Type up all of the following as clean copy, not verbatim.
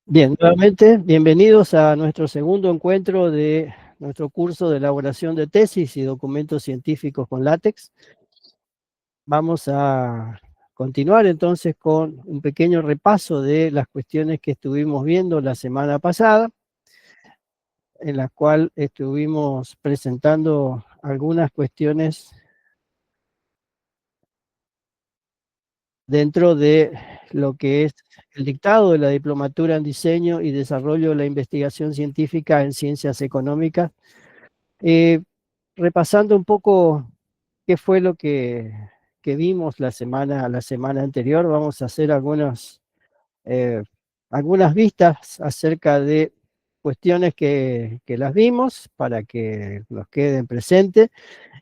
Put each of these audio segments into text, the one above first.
Bien, nuevamente, bienvenidos a nuestro segundo encuentro de nuestro curso de elaboración de tesis y documentos científicos con látex. Vamos a continuar entonces con un pequeño repaso de las cuestiones que estuvimos viendo la semana pasada, en la cual estuvimos presentando algunas cuestiones dentro de lo que es el dictado de la Diplomatura en Diseño y Desarrollo de la Investigación Científica en Ciencias Económicas. Eh, Repasando un poco qué fue lo que vimos la semana anterior, vamos a hacer algunas vistas acerca de cuestiones que las vimos para que nos queden presentes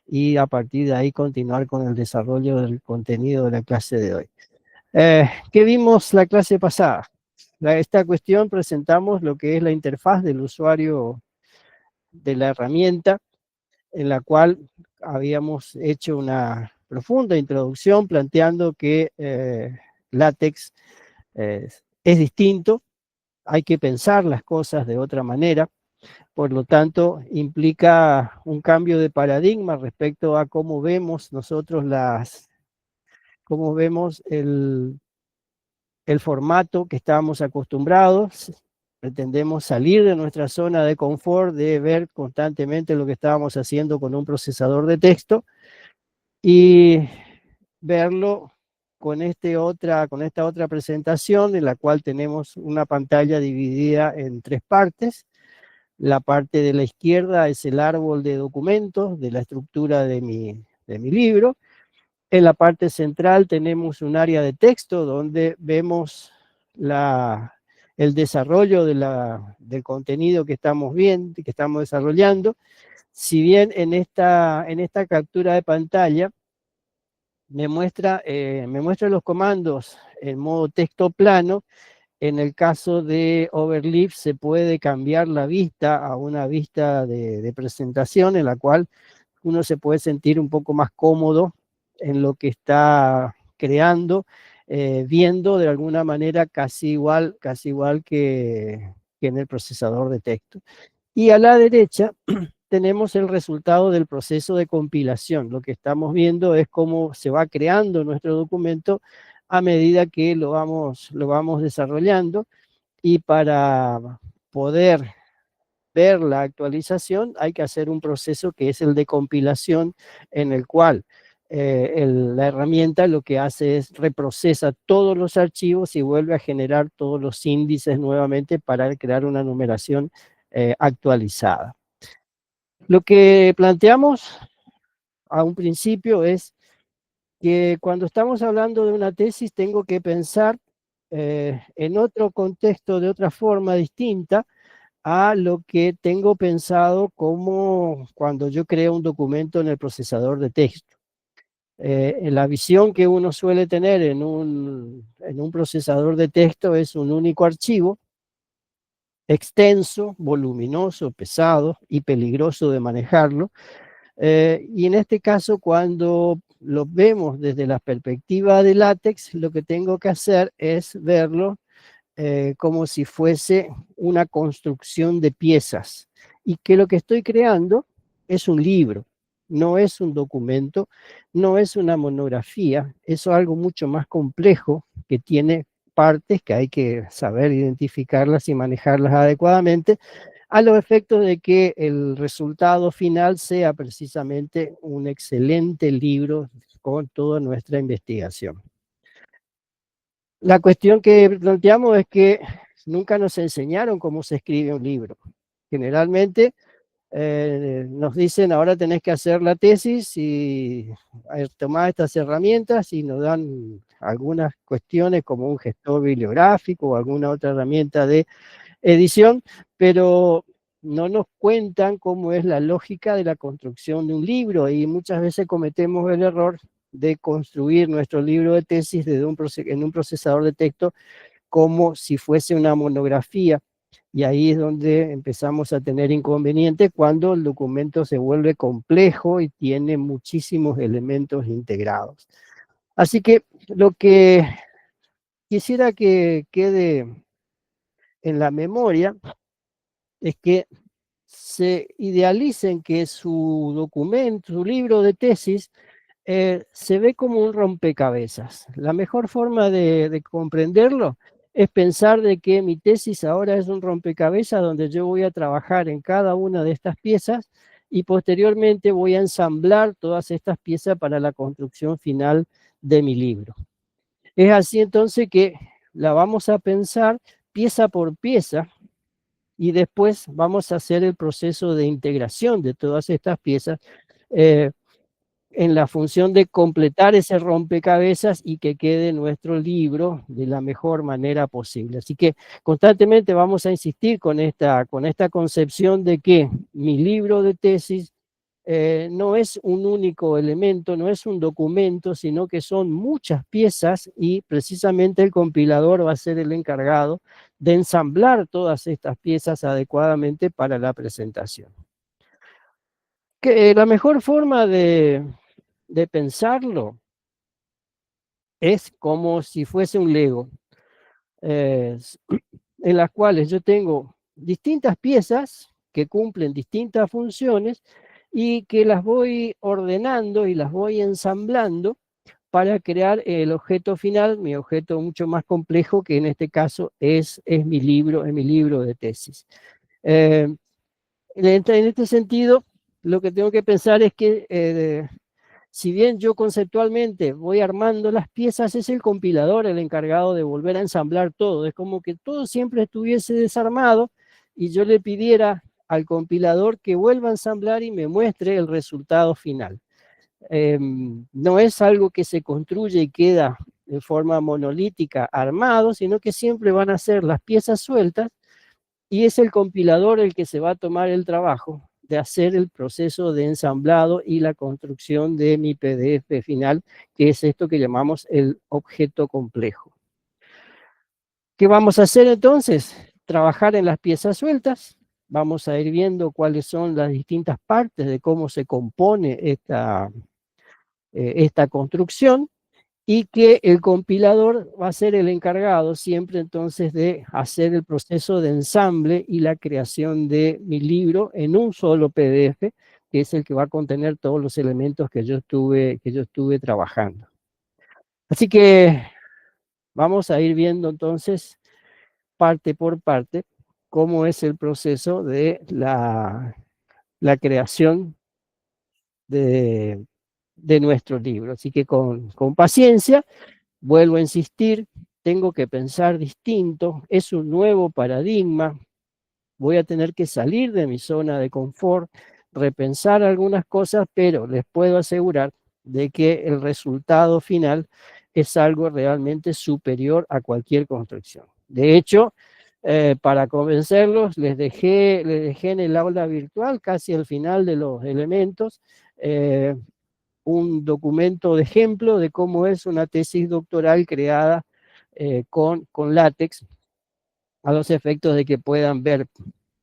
y a partir de ahí continuar con el desarrollo del contenido de la clase de hoy. ¿Qué vimos la clase pasada? Esta cuestión presentamos lo que es la interfaz del usuario de la herramienta, en la cual habíamos hecho una profunda introducción planteando que látex es distinto, hay que pensar las cosas de otra manera, por lo tanto implica un cambio de paradigma respecto a cómo vemos nosotros cómo vemos el formato que estábamos acostumbrados. Pretendemos salir de nuestra zona de confort, de ver constantemente lo que estábamos haciendo con un procesador de texto y verlo con esta otra presentación en la cual tenemos una pantalla dividida en tres partes. La parte de la izquierda es el árbol de documentos de la estructura de mi libro. En la parte central tenemos un área de texto donde vemos el desarrollo del contenido que estamos viendo, que estamos desarrollando. Si bien en esta captura de pantalla me muestra los comandos en modo texto plano. En el caso de Overleaf se puede cambiar la vista a una vista de presentación en la cual uno se puede sentir un poco más cómodo en lo que está creando, viendo de alguna manera casi igual que en el procesador de texto. Y a la derecha tenemos el resultado del proceso de compilación. Lo que estamos viendo es cómo se va creando nuestro documento a medida que lo vamos desarrollando, y para poder ver la actualización hay que hacer un proceso que es el de compilación, en el cual la herramienta lo que hace es reprocesa todos los archivos y vuelve a generar todos los índices nuevamente para crear una numeración actualizada. Lo que planteamos a un principio es que cuando estamos hablando de una tesis tengo que pensar en otro contexto, de otra forma distinta a lo que tengo pensado como cuando yo creo un documento en el procesador de texto. En la visión que uno suele tener en un procesador de texto es un único archivo, extenso, voluminoso, pesado y peligroso de manejarlo. Y en este caso, cuando lo vemos desde la perspectiva de látex, lo que tengo que hacer es verlo como si fuese una construcción de piezas, y que lo que estoy creando es un libro, no es un documento, no es una monografía, es algo mucho más complejo que tiene partes que hay que saber identificarlas y manejarlas adecuadamente, a los efectos de que el resultado final sea precisamente un excelente libro con toda nuestra investigación. La cuestión que planteamos es que nunca nos enseñaron cómo se escribe un libro. Generalmente nos dicen: ahora tenés que hacer la tesis y tomar estas herramientas, y nos dan algunas cuestiones como un gestor bibliográfico o alguna otra herramienta de edición, pero no nos cuentan cómo es la lógica de la construcción de un libro, y muchas veces cometemos el error de construir nuestro libro de tesis en un procesador de texto como si fuese una monografía, y ahí es donde empezamos a tener inconvenientes cuando el documento se vuelve complejo y tiene muchísimos elementos integrados. Así que lo que quisiera que quede en la memoria es que se idealicen que su documento, su libro de tesis, se ve como un rompecabezas. La mejor forma de comprenderlo es pensar de que mi tesis ahora es un rompecabezas donde yo voy a trabajar en cada una de estas piezas y posteriormente voy a ensamblar todas estas piezas para la construcción final de mi libro. Es así entonces que la vamos a pensar pieza por pieza y después vamos a hacer el proceso de integración de todas estas piezas eh, en la función de completar ese rompecabezas y que quede nuestro libro de la mejor manera posible. Así que constantemente vamos a insistir con esta concepción de que mi libro de tesis no es un único elemento, no es un documento, sino que son muchas piezas y precisamente el compilador va a ser el encargado de ensamblar todas estas piezas adecuadamente para la presentación. La mejor forma de pensarlo es como si fuese un Lego, eh, en las cuales yo tengo distintas piezas que cumplen distintas funciones y que las voy ordenando y las voy ensamblando para crear el objeto final, mi objeto mucho más complejo, que en este caso es mi libro de tesis. En este sentido, lo que tengo que pensar es que si bien yo conceptualmente voy armando las piezas, es el compilador el encargado de volver a ensamblar todo. Es como que todo siempre estuviese desarmado y yo le pidiera al compilador que vuelva a ensamblar y me muestre el resultado final. No es algo que se construye y queda de forma monolítica armado, sino que siempre van a ser las piezas sueltas y es el compilador el que se va a tomar el trabajo de hacer el proceso de ensamblado y la construcción de mi PDF final, que es esto que llamamos el objeto complejo. ¿Qué vamos a hacer entonces? Trabajar en las piezas sueltas, vamos a ir viendo cuáles son las distintas partes de cómo se compone esta construcción, y que el compilador va a ser el encargado siempre entonces de hacer el proceso de ensamble y la creación de mi libro en un solo PDF, que es el que va a contener todos los elementos que yo estuve trabajando. Así que vamos a ir viendo entonces parte por parte cómo es el proceso de la creación de, de nuestro libro. Así que con paciencia. Vuelvo a insistir, tengo que pensar distinto, es un nuevo paradigma, voy a tener que salir de mi zona de confort, repensar algunas cosas, pero les puedo asegurar de que el resultado final es algo realmente superior a cualquier construcción. De hecho, para convencerlos, les dejé en el aula virtual, casi al final de los elementos, un documento de ejemplo de cómo es una tesis doctoral creada con látex, a los efectos de que puedan ver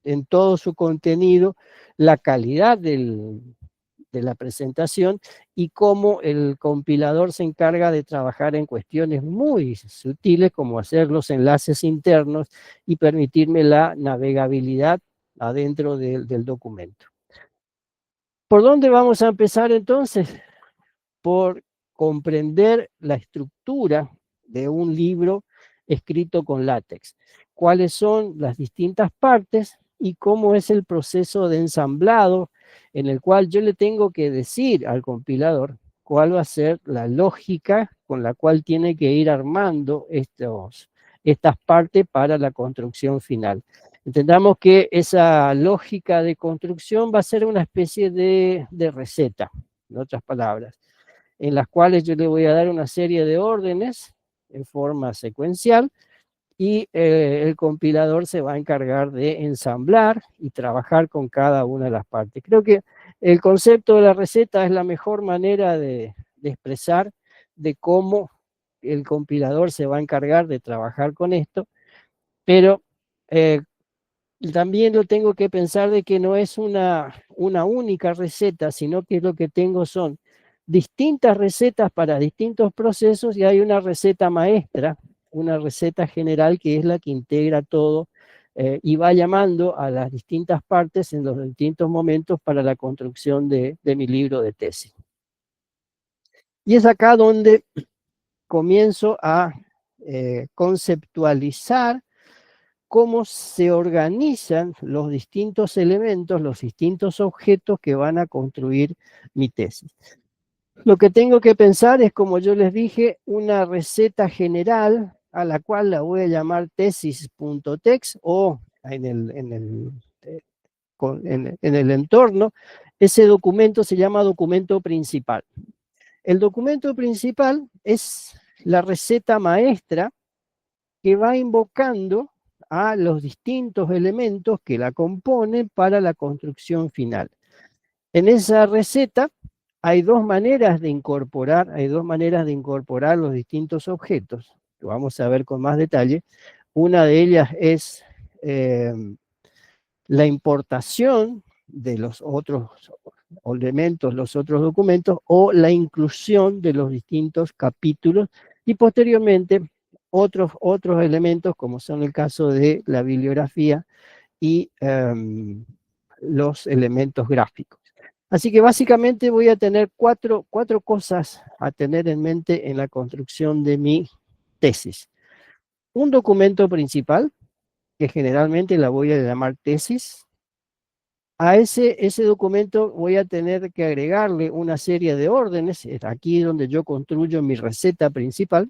en todo su contenido la calidad de la presentación y cómo el compilador se encarga de trabajar en cuestiones muy sutiles como hacer los enlaces internos y permitirme la navegabilidad adentro del documento. ¿Por dónde vamos a empezar entonces? Por comprender la estructura de un libro escrito con látex, cuáles son las distintas partes y cómo es el proceso de ensamblado en el cual yo le tengo que decir al compilador cuál va a ser la lógica con la cual tiene que ir armando estas partes para la construcción final. Entendamos que esa lógica de construcción va a ser una especie de receta, en otras palabras, en las cuales yo le voy a dar una serie de órdenes en forma secuencial y el compilador se va a encargar de ensamblar y trabajar con cada una de las partes. Creo que el concepto de la receta es la mejor manera de expresar de cómo el compilador se va a encargar de trabajar con esto, pero también lo tengo que pensar de que no es una única receta, sino que lo que tengo son distintas recetas para distintos procesos y hay una receta maestra, una receta general que es la que integra todo y va llamando a las distintas partes en los distintos momentos para la construcción de mi libro de tesis. Y es acá donde comienzo a conceptualizar cómo se organizan los distintos elementos, los distintos objetos que van a construir mi tesis. Lo que tengo que pensar es, como yo les dije, una receta general a la cual la voy a llamar tesis.text o eh, en el entorno, ese documento se llama documento principal. El documento principal es la receta maestra que va invocando a los distintos elementos que la componen para la construcción final. En esa receta hay dos maneras de incorporar los distintos objetos, que vamos a ver con más detalle. Una de ellas es eh, la importación de los otros elementos, los otros documentos, o la inclusión de los distintos capítulos, y posteriormente otros elementos, como son el caso de la bibliografía y los elementos gráficos. Así que básicamente voy a tener cuatro cosas a tener en mente en la construcción de mi tesis. Un documento principal, que generalmente la voy a llamar tesis. A ese documento voy a tener que agregarle una serie de órdenes, es aquí donde yo construyo mi receta principal,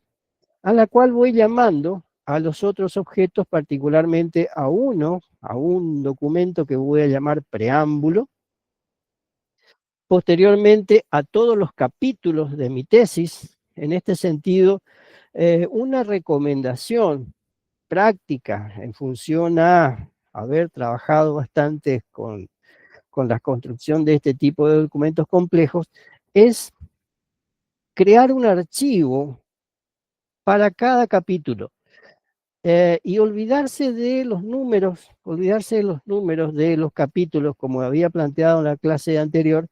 a la cual voy llamando a los otros objetos, particularmente a un documento que voy a llamar preámbulo, posteriormente a todos los capítulos de mi tesis. En este sentido, una recomendación práctica en función a haber trabajado bastante con la construcción de este tipo de documentos complejos, es crear un archivo para cada capítulo y olvidarse de los números de los capítulos, como había planteado en la clase anterior.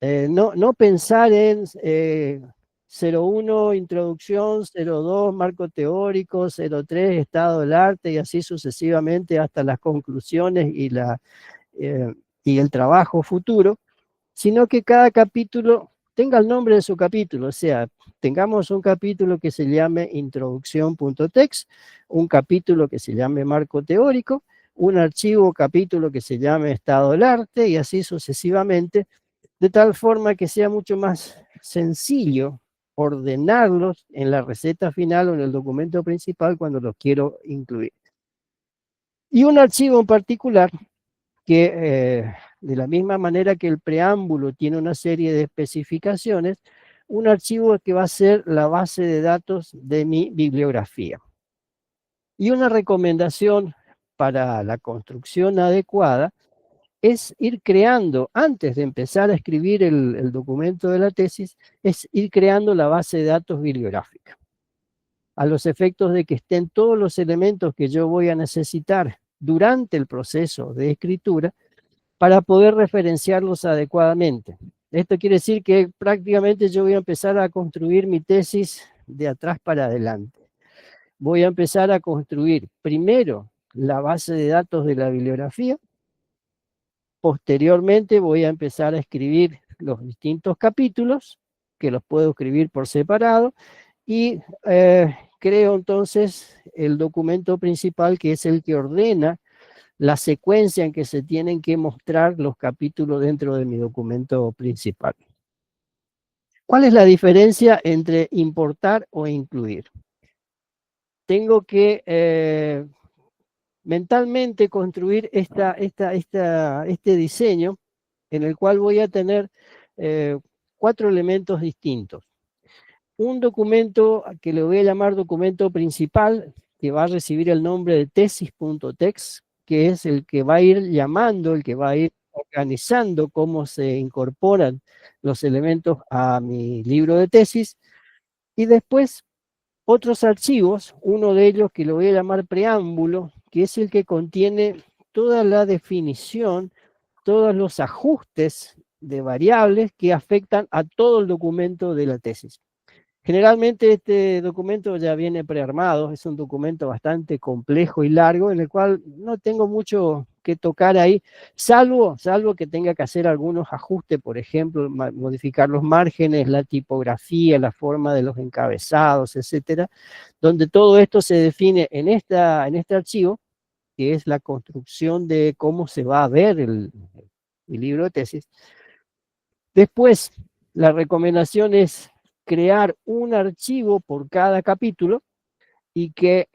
No pensar en 01 introducción, 02 marco teórico, 03 estado del arte y así sucesivamente hasta las conclusiones y el trabajo futuro, sino que cada capítulo tenga el nombre de su capítulo, o sea, tengamos un capítulo que se llame introducción.text, un capítulo que se llame marco teórico, un archivo capítulo que se llame estado del arte y así sucesivamente, de tal forma que sea mucho más sencillo ordenarlos en la receta final o en el documento principal cuando los quiero incluir. Y un archivo en particular que de la misma manera que el preámbulo tiene una serie de especificaciones, un archivo que va a ser la base de datos de mi bibliografía. Y una recomendación para la construcción adecuada es ir creando, antes de empezar a escribir el documento de la tesis, es ir creando la base de datos bibliográfica, a los efectos de que estén todos los elementos que yo voy a necesitar durante el proceso de escritura para poder referenciarlos adecuadamente. Esto quiere decir que prácticamente yo voy a empezar a construir mi tesis de atrás para adelante. Voy a empezar a construir primero la base de datos de la bibliografía, posteriormente voy a empezar a escribir los distintos capítulos, que los puedo escribir por separado, y creo entonces el documento principal, que es el que ordena la secuencia en que se tienen que mostrar los capítulos dentro de mi documento principal. ¿Cuál es la diferencia entre importar o incluir? Tengo que mentalmente construir este diseño en el cual voy a tener 4 elementos distintos. Un documento que le voy a llamar documento principal, que va a recibir el nombre de tesis.text, que es el que va a ir llamando, el que va a ir organizando cómo se incorporan los elementos a mi libro de tesis, y después otros archivos, uno de ellos que lo voy a llamar preámbulo, que es el que contiene toda la definición, todos los ajustes de variables que afectan a todo el documento de la tesis. Generalmente este documento ya viene prearmado, es un documento bastante complejo y largo, en el cual no tengo mucho que tocar ahí, salvo que tenga que hacer algunos ajustes, por ejemplo, modificar los márgenes, la tipografía, la forma de los encabezados, etcétera, donde todo esto se define en este archivo, que es la construcción de cómo se va a ver el libro de tesis. Después, la recomendación es crear un archivo por cada capítulo y que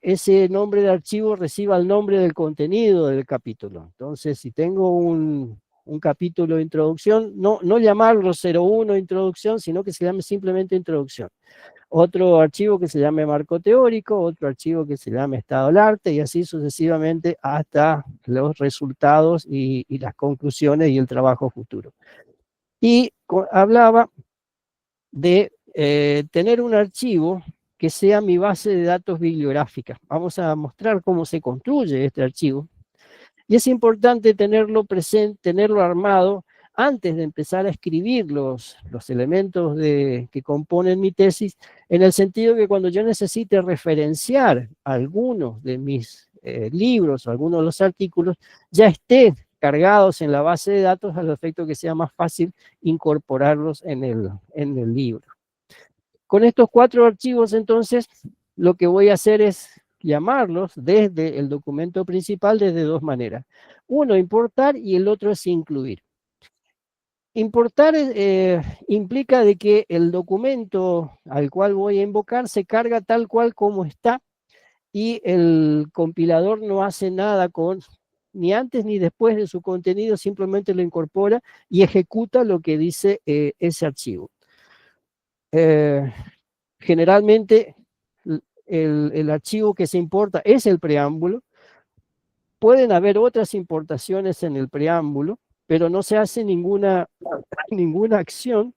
ese nombre de archivo reciba el nombre del contenido del capítulo. Entonces, si tengo un capítulo de introducción, no llamarlo 01 introducción, sino que se llame simplemente introducción. Otro archivo que se llame marco teórico, otro archivo que se llame estado del arte, y así sucesivamente hasta los resultados y las conclusiones y el trabajo futuro. Y hablaba de tener un archivo que sea mi base de datos bibliográfica. Vamos a mostrar cómo se construye este archivo. Y es importante tenerlo presente, tenerlo armado antes de empezar a escribir los elementos que componen mi tesis, en el sentido que cuando yo necesite referenciar algunos de mis libros o algunos de los artículos, ya estén cargados en la base de datos al efecto que sea más fácil incorporarlos en el libro. Con estos 4 archivos, entonces, lo que voy a hacer es llamarlos desde el documento principal desde 2 maneras. Uno, importar, y el otro es incluir. Importar implica de que el documento al cual voy a invocar se carga tal cual como está y el compilador no hace nada ni antes ni después de su contenido, simplemente lo incorpora y ejecuta lo que dice ese archivo. Generalmente el archivo que se importa es el preámbulo. Pueden haber otras importaciones en el preámbulo, pero no se hace ninguna acción.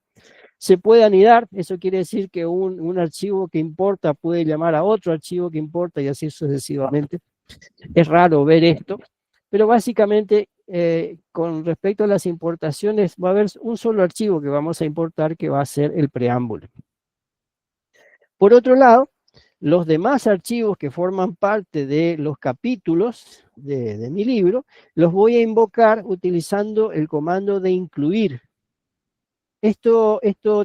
Se puede anidar, eso quiere decir que un archivo que importa puede llamar a otro archivo que importa y así sucesivamente. Es raro ver esto, pero básicamente con respecto a las importaciones va a haber un solo archivo que vamos a importar que va a ser el preámbulo. Por otro lado, los demás archivos que forman parte de los capítulos de mi libro, los voy a invocar utilizando el comando de incluir. Esto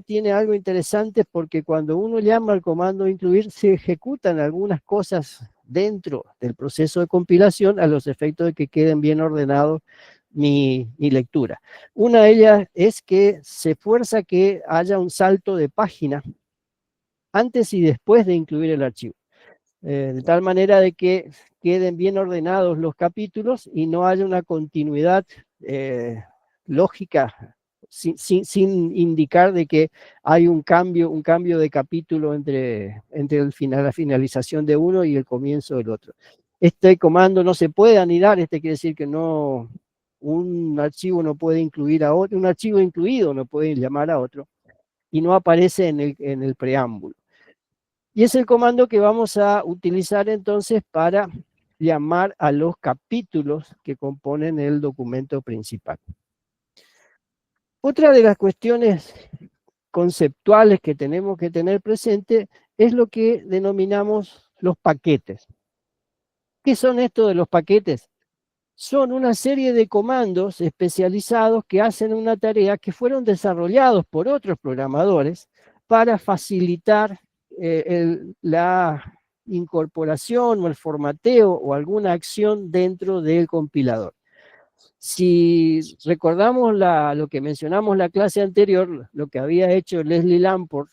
tiene algo interesante porque cuando uno llama al comando de incluir, se ejecutan algunas cosas dentro del proceso de compilación a los efectos de que queden bien ordenados mi lectura. Una de ellas es que se fuerza que haya un salto de página antes y después de incluir el archivo. De tal manera de que queden bien ordenados los capítulos y no haya una continuidad lógica sin indicar de que hay un cambio de capítulo entre la finalización de uno y el comienzo del otro. Este comando no se puede anidar, quiere decir que un archivo no puede incluir a otro, un archivo incluido no puede llamar a otro, y no aparece en el preámbulo. Y es el comando que vamos a utilizar entonces para llamar a los capítulos que componen el documento principal. Otra de las cuestiones conceptuales que tenemos que tener presente es lo que denominamos los paquetes. ¿Qué son estos de los paquetes? Son una serie de comandos especializados que hacen una tarea que fueron desarrollados por otros programadores para facilitar la incorporación o el formateo o alguna acción dentro del compilador. Si recordamos lo que mencionamos la clase anterior, lo que había hecho Leslie Lamport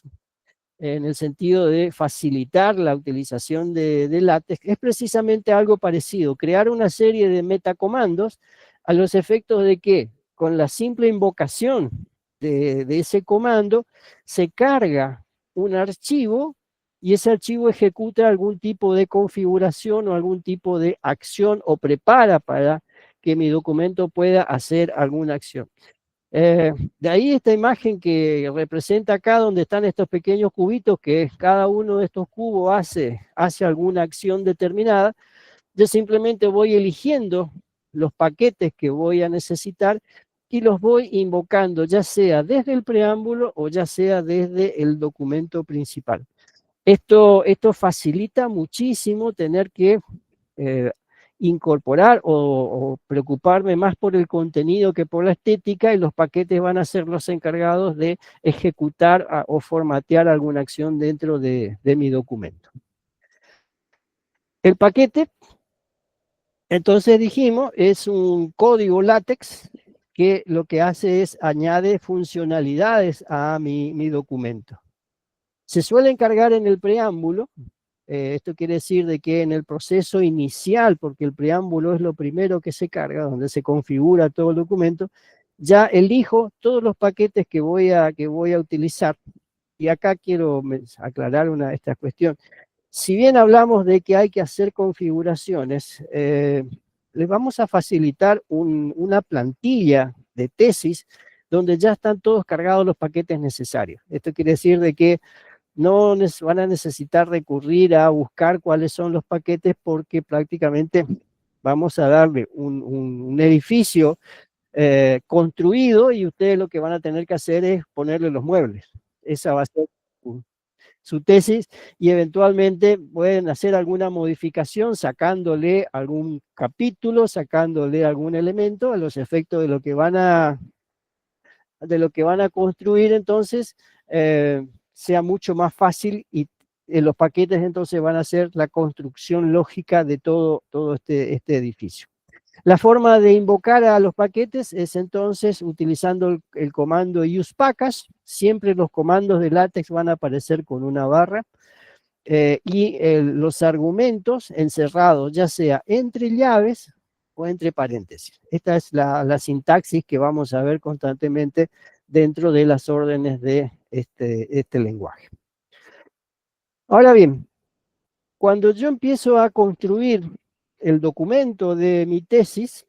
en el sentido de facilitar la utilización de LaTeX, es precisamente algo parecido, crear una serie de metacomandos a los efectos de que con la simple invocación de ese comando se carga un archivo y ese archivo ejecuta algún tipo de configuración o algún tipo de acción o prepara para que mi documento pueda hacer alguna acción. De ahí esta imagen que representa acá donde están estos pequeños cubitos, que cada uno de estos cubos hace alguna acción determinada. Yo simplemente voy eligiendo los paquetes que voy a necesitar y los voy invocando, ya sea desde el preámbulo o ya sea desde el documento principal. Esto facilita muchísimo tener que eh, incorporar o preocuparme más por el contenido que por la estética, y los paquetes van a ser los encargados de ejecutar o formatear alguna acción dentro de mi documento. El paquete, entonces dijimos, es un código látex que lo que hace es añade funcionalidades a mi documento. Se suele encargar en el preámbulo. Esto quiere decir de que en el proceso inicial, porque el preámbulo es lo primero que se carga, donde se configura todo el documento, ya elijo todos los paquetes que voy a utilizar. Y acá quiero aclarar esta cuestión. Si bien hablamos de que hay que hacer configuraciones, les vamos a facilitar una plantilla de tesis donde ya están todos cargados los paquetes necesarios. Esto quiere decir de que no van a necesitar recurrir a buscar cuáles son los paquetes, porque prácticamente vamos a darle un edificio construido, y ustedes lo que van a tener que hacer es ponerle los muebles. Esa va a ser su tesis, y eventualmente pueden hacer alguna modificación sacándole algún capítulo, sacándole algún elemento a los efectos de lo que van a construir. Entonces sea mucho más fácil, y los paquetes entonces van a ser la construcción lógica de todo este edificio. La forma de invocar a los paquetes es entonces utilizando el comando usePackage. Siempre los comandos de LaTeX van a aparecer con una barra, y los argumentos encerrados, ya sea entre llaves o entre paréntesis. Esta es la sintaxis que vamos a ver constantemente dentro de las órdenes de este lenguaje. Ahora bien, cuando yo empiezo a construir el documento de mi tesis,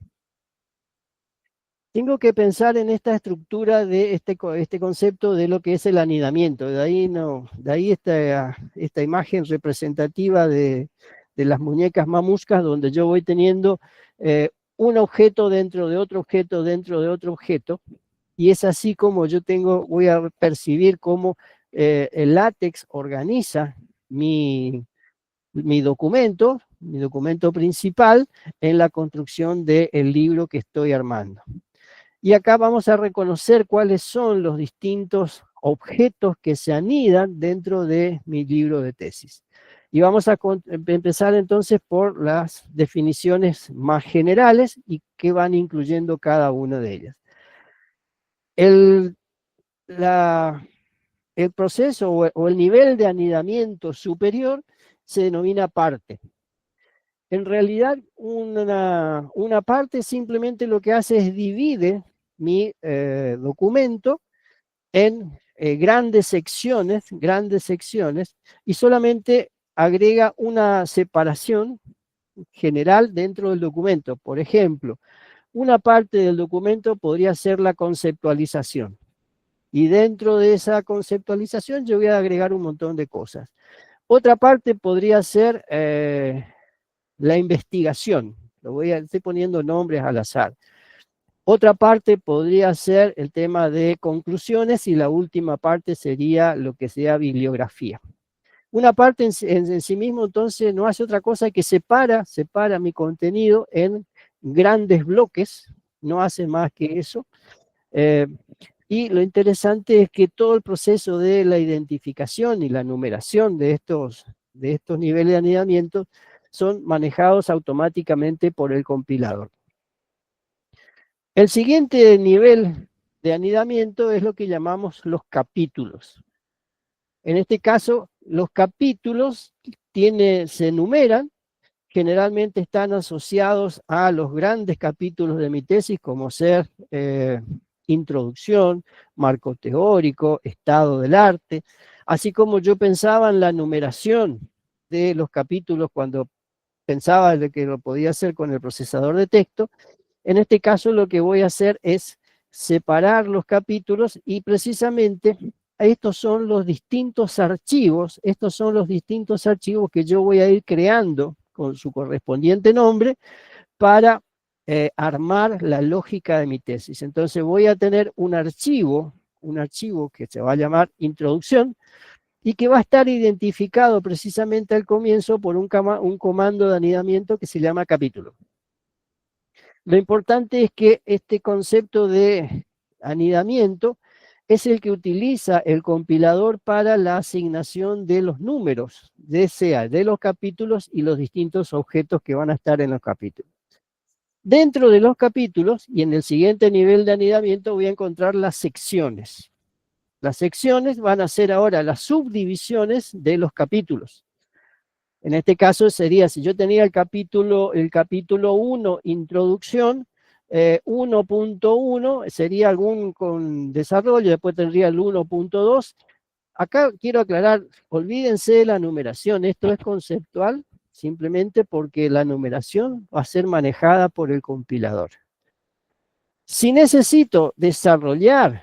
tengo que pensar en esta estructura de este concepto de lo que es el anidamiento. De ahí esta imagen representativa de las muñecas mamuscas, donde yo voy teniendo un objeto dentro de otro objeto dentro de otro objeto, y es así como voy a percibir cómo el látex organiza mi documento principal en la construcción del libro que estoy armando. Y acá vamos a reconocer cuáles son los distintos objetos que se anidan dentro de mi libro de tesis. Y vamos a empezar entonces por las definiciones más generales y que van incluyendo cada una de ellas. El proceso o el nivel de anidamiento superior se denomina parte. En realidad, una parte simplemente lo que hace es divide mi documento en grandes secciones, y solamente agrega una separación general dentro del documento. Por ejemplo, una parte del documento podría ser la conceptualización, y dentro de esa conceptualización yo voy a agregar un montón de cosas. Otra parte podría ser la investigación. Estoy poniendo nombres al azar. Otra parte podría ser el tema de conclusiones, y la última parte sería lo que sea bibliografía. Una parte en sí mismo entonces no hace otra cosa que separa mi contenido en grandes bloques, no hace más que eso. Y lo interesante es que todo el proceso de la identificación y la numeración de estos niveles de anidamiento son manejados automáticamente por el compilador. El siguiente nivel de anidamiento es lo que llamamos los capítulos. En este caso, los capítulos se enumeran, generalmente están asociados a los grandes capítulos de mi tesis, como ser introducción, marco teórico, estado del arte, así como yo pensaba en la numeración de los capítulos cuando pensaba de que lo podía hacer con el procesador de texto. En este caso lo que voy a hacer es separar los capítulos, y precisamente estos son los distintos archivos que yo voy a ir creando con su correspondiente nombre para armar la lógica de mi tesis. Entonces voy a tener un archivo que se va a llamar introducción, y que va a estar identificado precisamente al comienzo por un comando de anidamiento que se llama capítulo. Lo importante es que este concepto de anidamiento es el que utiliza el compilador para la asignación de los números, de los capítulos y los distintos objetos que van a estar en los capítulos. Dentro de los capítulos, y en el siguiente nivel de anidamiento, voy a encontrar las secciones. Las secciones van a ser ahora las subdivisiones de los capítulos. En este caso sería, si yo tenía el capítulo 1, introducción, 1.1 sería algún con desarrollo, después tendría el 1.2. Acá quiero aclarar, olvídense de la numeración, esto es conceptual, simplemente porque la numeración va a ser manejada por el compilador. Si necesito desarrollar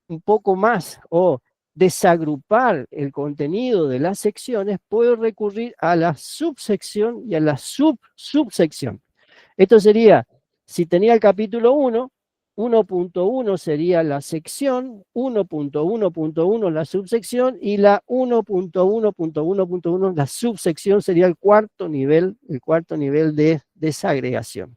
un poco más o desagrupar el contenido de las secciones, puedo recurrir a la subsección y a la subsección. Esto sería, si tenía el capítulo 1, 1.1 sería la sección, 1.1.1 la subsección y la 1.1.1.1 la subsección sería el cuarto nivel de desagregación.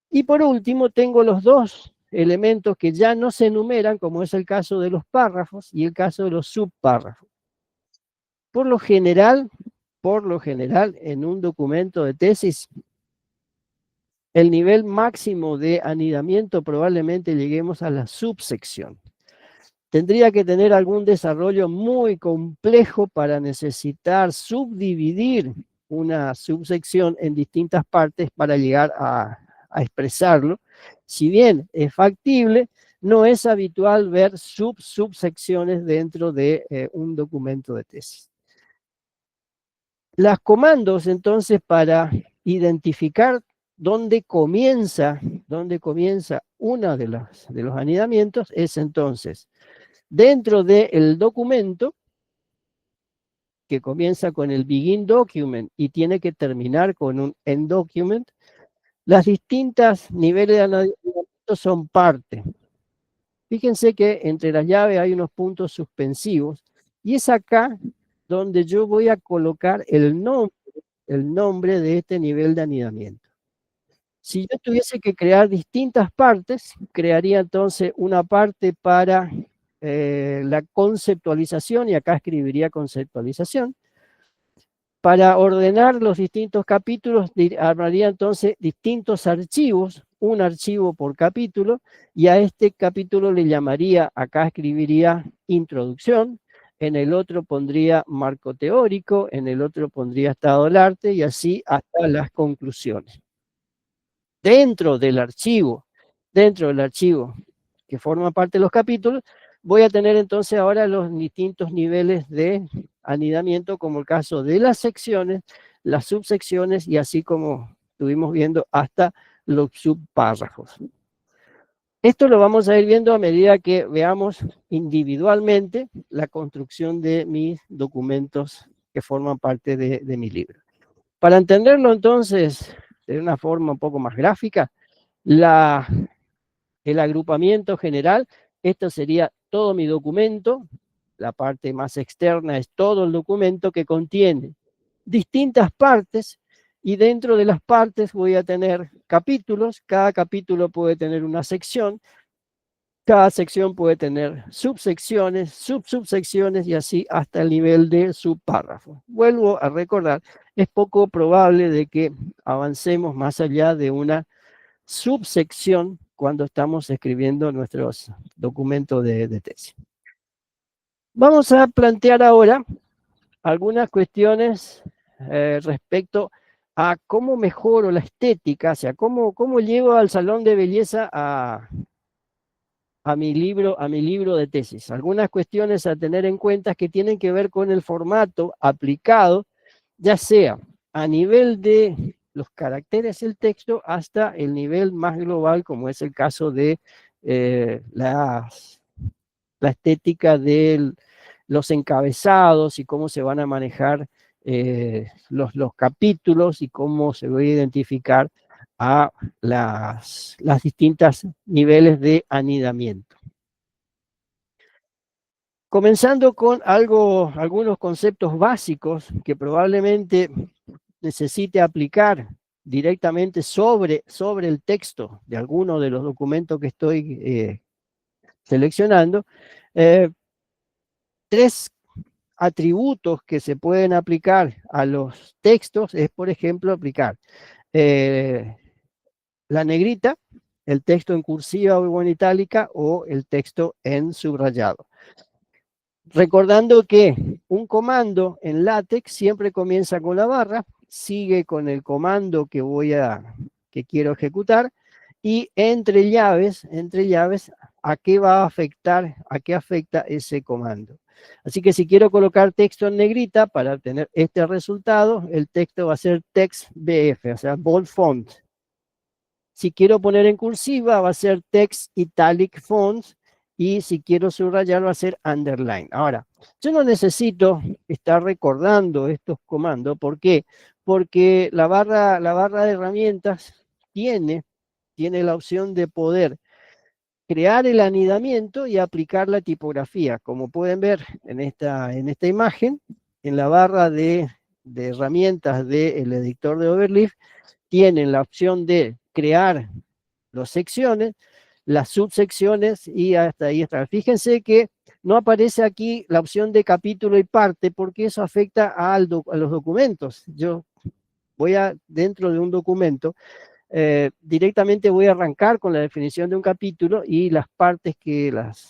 Y por último tengo los dos elementos que ya no se enumeran, como es el caso de los párrafos y el caso de los subpárrafos. Por lo general, en un documento de tesis, el nivel máximo de anidamiento probablemente lleguemos a la subsección. Tendría que tener algún desarrollo muy complejo para necesitar subdividir una subsección en distintas partes para llegar a expresarlo. Si bien es factible, no es habitual ver subsecciones dentro de un documento de tesis. Los comandos, entonces, para identificar dónde comienza uno de los anidamientos, es entonces, dentro del documento, que comienza con el begin document y tiene que terminar con un end document, las distintas niveles de anidamiento son parte. Fíjense que entre las llaves hay unos puntos suspensivos y es acá donde yo voy a colocar el nombre de este nivel de anidamiento. Si yo tuviese que crear distintas partes, crearía entonces una parte para la conceptualización, y acá escribiría conceptualización. Para ordenar los distintos capítulos, armaría entonces distintos archivos, un archivo por capítulo, y a este capítulo le llamaría, acá escribiría introducción, en el otro pondría marco teórico, en el otro pondría estado del arte, y así hasta las conclusiones. Dentro del archivo que forma parte de los capítulos, voy a tener entonces ahora los distintos niveles de anidamiento, como el caso de las secciones, las subsecciones y así como estuvimos viendo hasta los subpárrafos. Esto lo vamos a ir viendo a medida que veamos individualmente la construcción de mis documentos que forman parte de mi libro. Para entenderlo entonces de una forma un poco más gráfica, el agrupamiento general, esto sería todo mi documento, la parte más externa es todo el documento que contiene distintas partes, y dentro de las partes voy a tener capítulos, cada capítulo puede tener una sección, cada sección puede tener subsecciones, subsecciones y así hasta el nivel de subpárrafo. Vuelvo a recordar, es poco probable de que avancemos más allá de una subsección cuando estamos escribiendo nuestros documentos de tesis. Vamos a plantear ahora algunas cuestiones respecto a cómo mejoro la estética, o sea, cómo llevo al salón de belleza a mi libro de tesis. Algunas cuestiones a tener en cuenta que tienen que ver con el formato aplicado, ya sea a nivel de los caracteres del texto hasta el nivel más global, como es el caso de la estética de los encabezados y cómo se van a manejar los capítulos y cómo se va a identificar a las distintas niveles de anidamiento. Comenzando con algunos conceptos básicos que probablemente necesite aplicar directamente sobre el texto de alguno de los documentos que estoy seleccionando. eh, Tres atributos que se pueden aplicar a los textos es, por ejemplo, aplicar eh, la negrita, el texto en cursiva o en itálica o el texto en subrayado. Recordando que un comando en LaTeX siempre comienza con la barra, sigue con el comando que quiero ejecutar, y entre llaves, ¿a qué va a afectar, a qué afecta ese comando? Así que si quiero colocar texto en negrita para obtener este resultado, el texto va a ser text BF, o sea, bold font. Si quiero poner en cursiva, va a ser text italic font, y si quiero subrayar, va a ser underline. Ahora, yo no necesito estar recordando estos comandos. ¿Por qué? Porque la barra de herramientas tiene la opción de poder crear el anidamiento y aplicar la tipografía. Como pueden ver en esta imagen, en la barra de herramientas del editor de Overleaf, tienen la opción de crear las secciones, las subsecciones y hasta ahí está. Fíjense que no aparece aquí la opción de capítulo y parte porque eso afecta a los documentos. Yo dentro de un documento, directamente voy a arrancar con la definición de un capítulo y las partes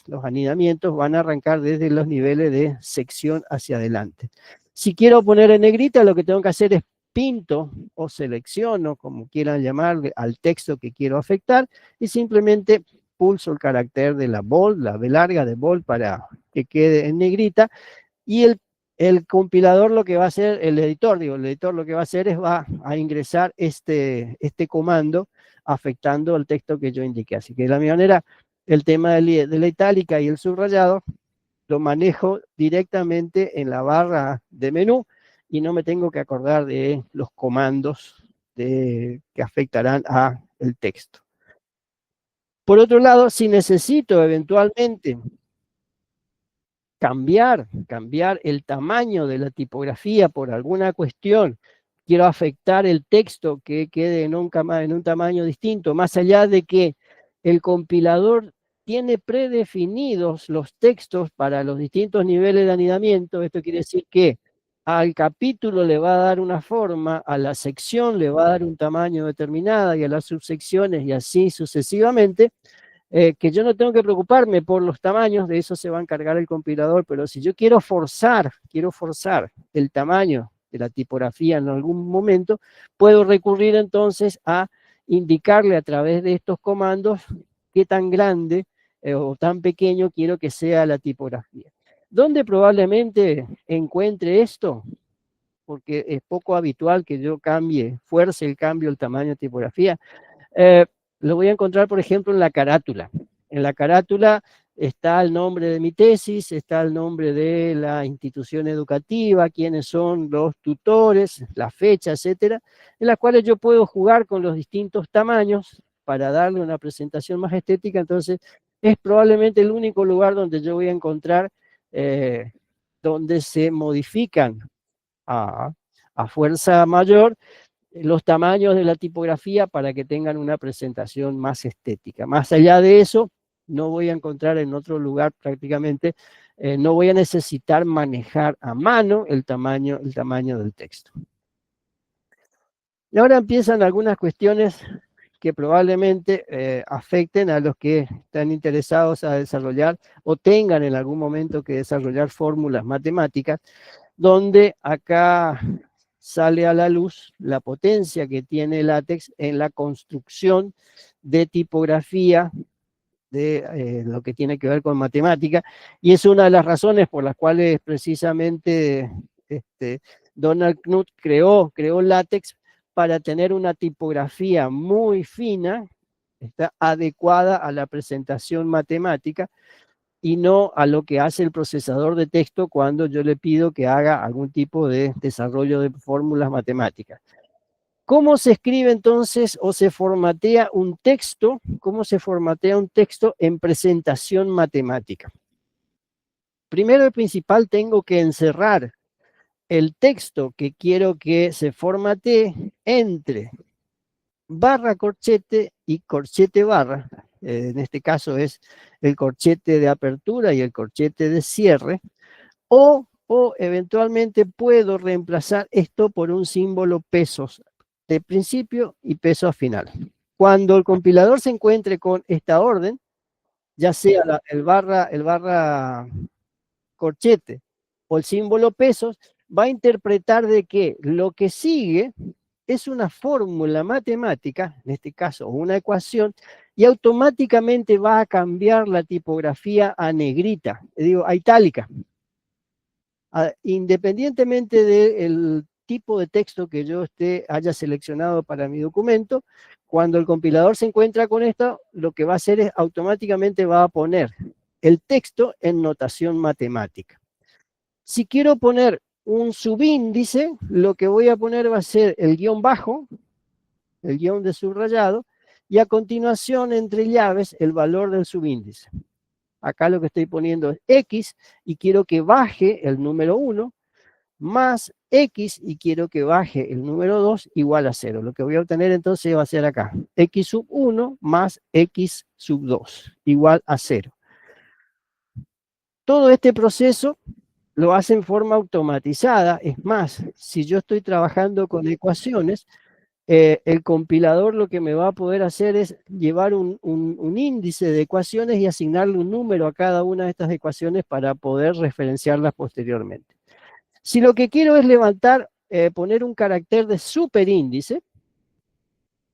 los anidamientos van a arrancar desde los niveles de sección hacia adelante. Si quiero poner en negrita, lo que tengo que hacer es pinto o selecciono, como quieran llamarle, al texto que quiero afectar y simplemente pulso el carácter de la bold, la B larga de bold para que quede en negrita, y el compilador lo que va a hacer, el editor lo que va a hacer es va a ingresar este comando afectando el texto que yo indiqué. Así que de la misma manera, el tema de la itálica y el subrayado lo manejo directamente en la barra de menú y no me tengo que acordar de los comandos que afectarán a el texto. Por otro lado, si necesito eventualmente cambiar el tamaño de la tipografía por alguna cuestión, quiero afectar el texto que quede en un tamaño distinto, más allá de que el compilador tiene predefinidos los textos para los distintos niveles de anidamiento. Esto quiere decir que al capítulo le va a dar una forma, a la sección le va a dar un tamaño determinado y a las subsecciones y así sucesivamente. Que yo no tengo que preocuparme por los tamaños, de eso se va a encargar el compilador, pero si yo quiero forzar el tamaño de la tipografía en algún momento, puedo recurrir entonces a indicarle a través de estos comandos qué tan grande o tan pequeño quiero que sea la tipografía. ¿Dónde probablemente encuentre esto? Porque es poco habitual que yo fuerce el cambio del tamaño de tipografía. Eh, lo voy a encontrar, por ejemplo, en la carátula. En la carátula está el nombre de mi tesis, está el nombre de la institución educativa, quiénes son los tutores, la fecha, etcétera, en las cuales yo puedo jugar con los distintos tamaños para darle una presentación más estética. Entonces, es probablemente el único lugar donde yo voy a encontrar donde se modifican a, a fuerza mayor los tamaños de la tipografía para que tengan una presentación más estética. Más allá de eso, no voy a encontrar en otro lugar prácticamente, no voy a necesitar manejar a mano el tamaño del texto. Y ahora empiezan algunas cuestiones que probablemente afecten a los que están interesados a desarrollar o tengan en algún momento que desarrollar fórmulas matemáticas, donde acá sale a la luz la potencia que tiene LaTeX en la construcción de tipografía de lo que tiene que ver con matemática, y es una de las razones por las cuales precisamente Donald Knuth creó LaTeX para tener una tipografía muy fina, está adecuada a la presentación matemática, y no a lo que hace el procesador de texto cuando yo le pido que haga algún tipo de desarrollo de fórmulas matemáticas. ¿Cómo se escribe entonces o se formatea un texto? ¿Cómo se formatea un texto en presentación matemática? Primero y principal tengo que encerrar el texto que quiero que se formatee entre barra corchete y corchete barra. En este caso es el corchete de apertura y el corchete de cierre. O eventualmente puedo reemplazar esto por un símbolo pesos de principio y pesos final. Cuando el compilador se encuentre con esta orden, ya sea el barra corchete o el símbolo pesos, va a interpretar de que lo que sigue es una fórmula matemática, en este caso una ecuación, y automáticamente va a cambiar la tipografía a negrita, digo, a itálica. Independientemente del tipo de texto que yo haya seleccionado para mi documento, cuando el compilador se encuentra con esto, lo que va a hacer es automáticamente va a poner el texto en notación matemática. Si quiero poner un subíndice, lo que voy a poner va a ser el guión bajo, el guión de subrayado, y a continuación, entre llaves, el valor del subíndice. Acá lo que estoy poniendo es X y quiero que baje el número 1 más X y quiero que baje el número 2 igual a 0. Lo que voy a obtener entonces va a ser acá X sub 1 más X sub 2 igual a 0. Todo este proceso lo hace en forma automatizada. Es más, si yo estoy trabajando con ecuaciones, el compilador lo que me va a poder hacer es llevar un índice de ecuaciones y asignarle un número a cada una de estas ecuaciones para poder referenciarlas posteriormente. Si lo que quiero es levantar, poner un carácter de superíndice,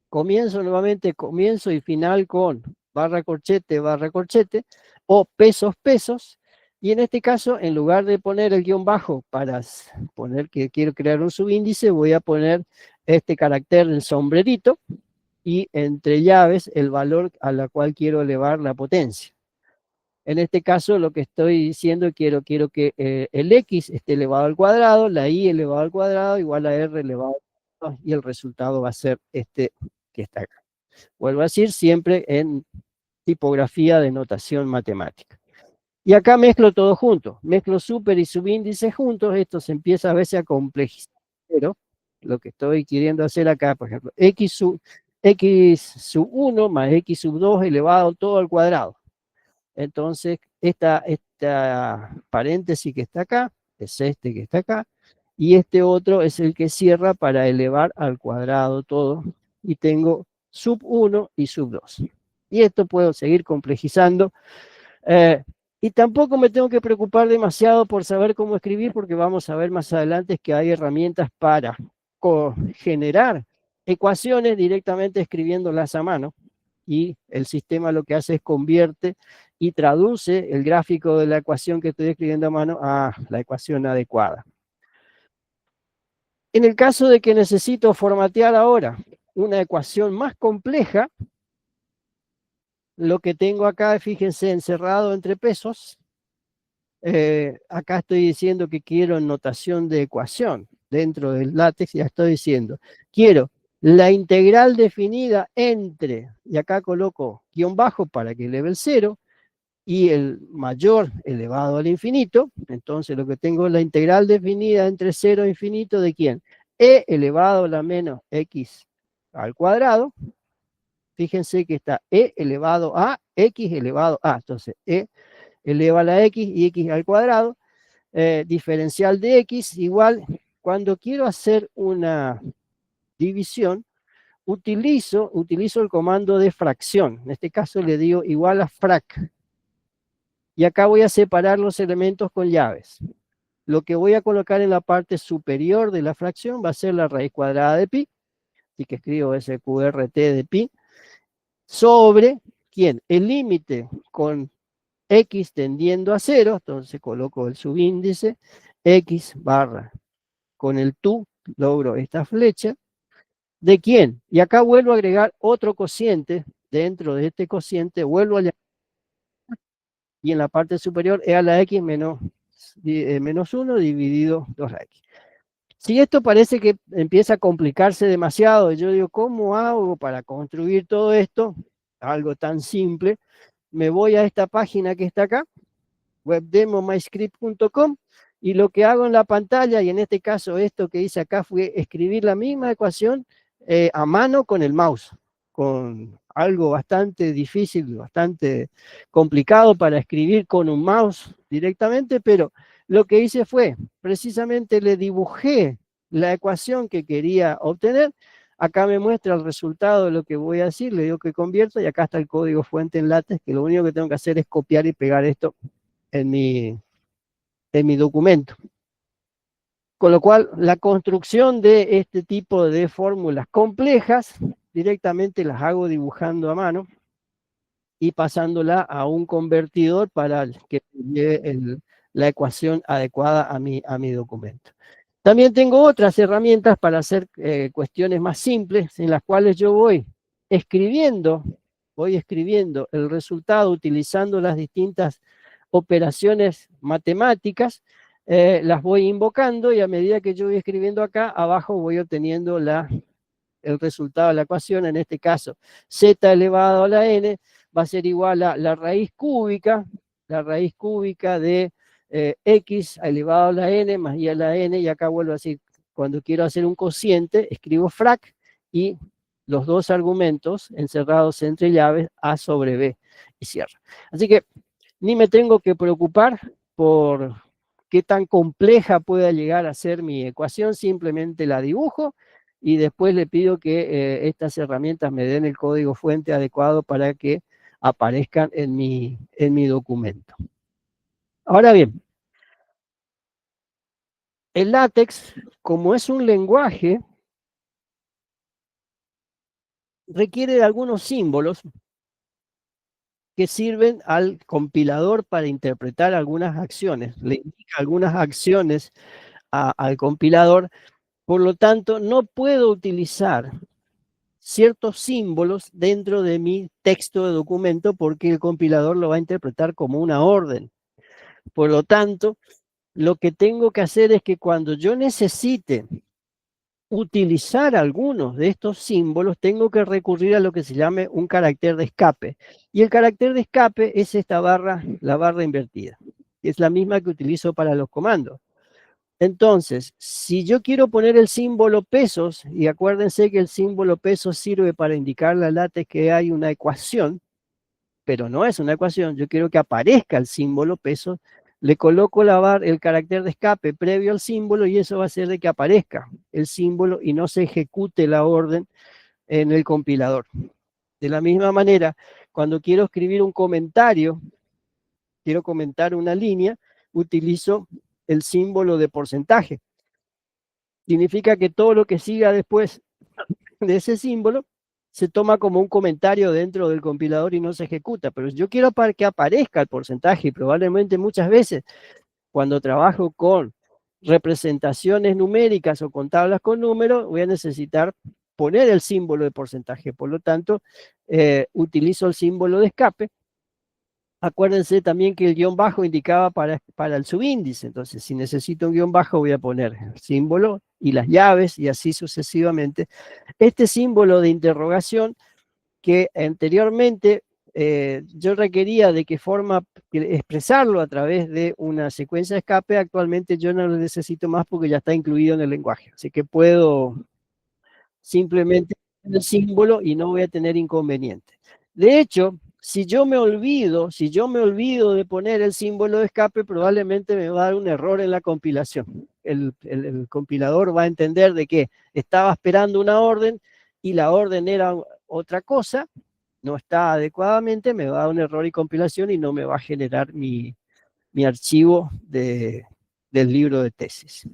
comienzo nuevamente, comienzo y final con barra corchete, o pesos, pesos, y en este caso, en lugar de poner el guión bajo para poner que quiero crear un subíndice, voy a poner este carácter del sombrerito, y entre llaves el valor a la cual quiero elevar la potencia. En este caso, lo que estoy diciendo, quiero que el X esté elevado al cuadrado, la Y elevado al cuadrado, igual a R elevado al cuadrado, y el resultado va a ser este que está acá. Vuelvo a decir, siempre en tipografía de notación matemática. Y acá mezclo todo junto, mezclo super y subíndice juntos, esto se empieza a veces a complejizar, pero lo que estoy queriendo hacer acá, por ejemplo, X sub 1 más X sub 2 elevado todo al cuadrado. Entonces, esta paréntesis que está acá, es este que está acá, y este otro es el que cierra para elevar al cuadrado todo, y tengo sub 1 y sub 2. Y esto puedo seguir complejizando, y tampoco me tengo que preocupar demasiado por saber cómo escribir, porque vamos a ver más adelante que hay herramientas para generar ecuaciones directamente escribiéndolas a mano, y el sistema lo que hace es convierte y traduce el gráfico de la ecuación que estoy escribiendo a mano a la ecuación adecuada. En el caso de que necesito formatear ahora una ecuación más compleja, lo que tengo acá, fíjense, encerrado entre pesos, acá estoy diciendo que quiero notación de ecuación. Dentro del látex ya estoy diciendo, quiero la integral definida entre, y acá coloco guión bajo para que eleve el 0, y el mayor elevado al infinito. Entonces lo que tengo es la integral definida entre 0 e infinito de ¿quién? E elevado a la menos x al cuadrado. Fíjense que está e elevado a x elevado a. Entonces e eleva a la x y x al cuadrado. Diferencial de x igual, cuando quiero hacer una división, utilizo el comando de fracción. En este caso le digo igual a frac. Y acá voy a separar los elementos con llaves. Lo que voy a colocar en la parte superior de la fracción va a ser la raíz cuadrada de pi, así que escribo SQRT de pi, sobre, ¿quién? El límite con x tendiendo a 0, entonces coloco el subíndice, x barra, con el tú logro esta flecha, ¿de quién? Y acá vuelvo a agregar otro cociente, dentro de este cociente vuelvo a llamar, y en la parte superior e a la x menos 1 dividido 2 a x. Si esto parece que empieza a complicarse demasiado, yo digo, ¿cómo hago para construir todo esto? Algo tan simple. Me voy a esta página que está acá, webdemomyscript.com, y lo que hago en la pantalla, y en este caso esto que hice acá fue escribir la misma ecuación a mano con el mouse, con algo bastante difícil, bastante complicado para escribir con un mouse directamente, pero lo que hice fue, precisamente le dibujé la ecuación que quería obtener. Acá me muestra el resultado de lo que voy a decir, le digo que convierta, y acá está el código fuente en LaTeX, que lo único que tengo que hacer es copiar y pegar esto en mi documento. Con lo cual, la construcción de este tipo de fórmulas complejas, directamente las hago dibujando a mano y pasándola a un convertidor para que me lleve la ecuación adecuada a mi documento. También tengo otras herramientas para hacer cuestiones más simples, en las cuales yo escribiendo, voy escribiendo el resultado utilizando las distintas operaciones matemáticas, las voy invocando, y a medida que yo voy escribiendo acá, abajo voy obteniendo el resultado de la ecuación. En este caso, z elevado a la n va a ser igual a la raíz cúbica de x elevado a la n más y a la n, y acá vuelvo a decir, cuando quiero hacer un cociente, escribo frac y los dos argumentos encerrados entre llaves a sobre b, y cierro. Así que ni me tengo que preocupar por qué tan compleja pueda llegar a ser mi ecuación, simplemente la dibujo y después le pido que estas herramientas me den el código fuente adecuado para que aparezcan en mi documento. Ahora bien, el LaTeX, como es un lenguaje, requiere de algunos símbolos que sirven al compilador para interpretar algunas acciones, le indica algunas acciones al compilador. Por lo tanto, no puedo utilizar ciertos símbolos dentro de mi texto de documento porque el compilador lo va a interpretar como una orden. Por lo tanto, lo que tengo que hacer es que cuando yo necesite utilizar algunos de estos símbolos, tengo que recurrir a lo que se llame un carácter de escape. Y el carácter de escape es esta barra, la barra invertida, que es la misma que utilizo para los comandos. Entonces, si yo quiero poner el símbolo pesos, y acuérdense que el símbolo pesos sirve para indicarle al LaTeX que hay una ecuación, pero no es una ecuación, yo quiero que aparezca el símbolo pesos, le coloco el carácter de escape previo al símbolo, y eso va a hacer de que aparezca el símbolo y no se ejecute la orden en el compilador. De la misma manera, cuando quiero escribir un comentario, quiero comentar una línea, utilizo el símbolo de porcentaje. Significa que todo lo que siga después de ese símbolo se toma como un comentario dentro del compilador y no se ejecuta. Pero yo quiero que aparezca el porcentaje, y probablemente muchas veces cuando trabajo con representaciones numéricas o con tablas con números, voy a necesitar poner el símbolo de porcentaje. Por lo tanto, utilizo el símbolo de escape. Acuérdense también que el guión bajo indicaba para el subíndice. Entonces, si necesito un guión bajo, voy a poner el símbolo y las llaves, y así sucesivamente. Este símbolo de interrogación, que anteriormente yo requería de expresarlo a través de una secuencia de escape, actualmente yo no lo necesito más porque ya está incluido en el lenguaje. Así que puedo simplemente el símbolo y no voy a tener inconveniente. De hecho, si yo me olvido de poner el símbolo de escape, probablemente me va a dar un error en la compilación. El compilador va a entender de que estaba esperando una orden y la orden era otra cosa, no está adecuadamente, me va a dar un error y compilación y no me va a generar mi archivo del libro de tesis.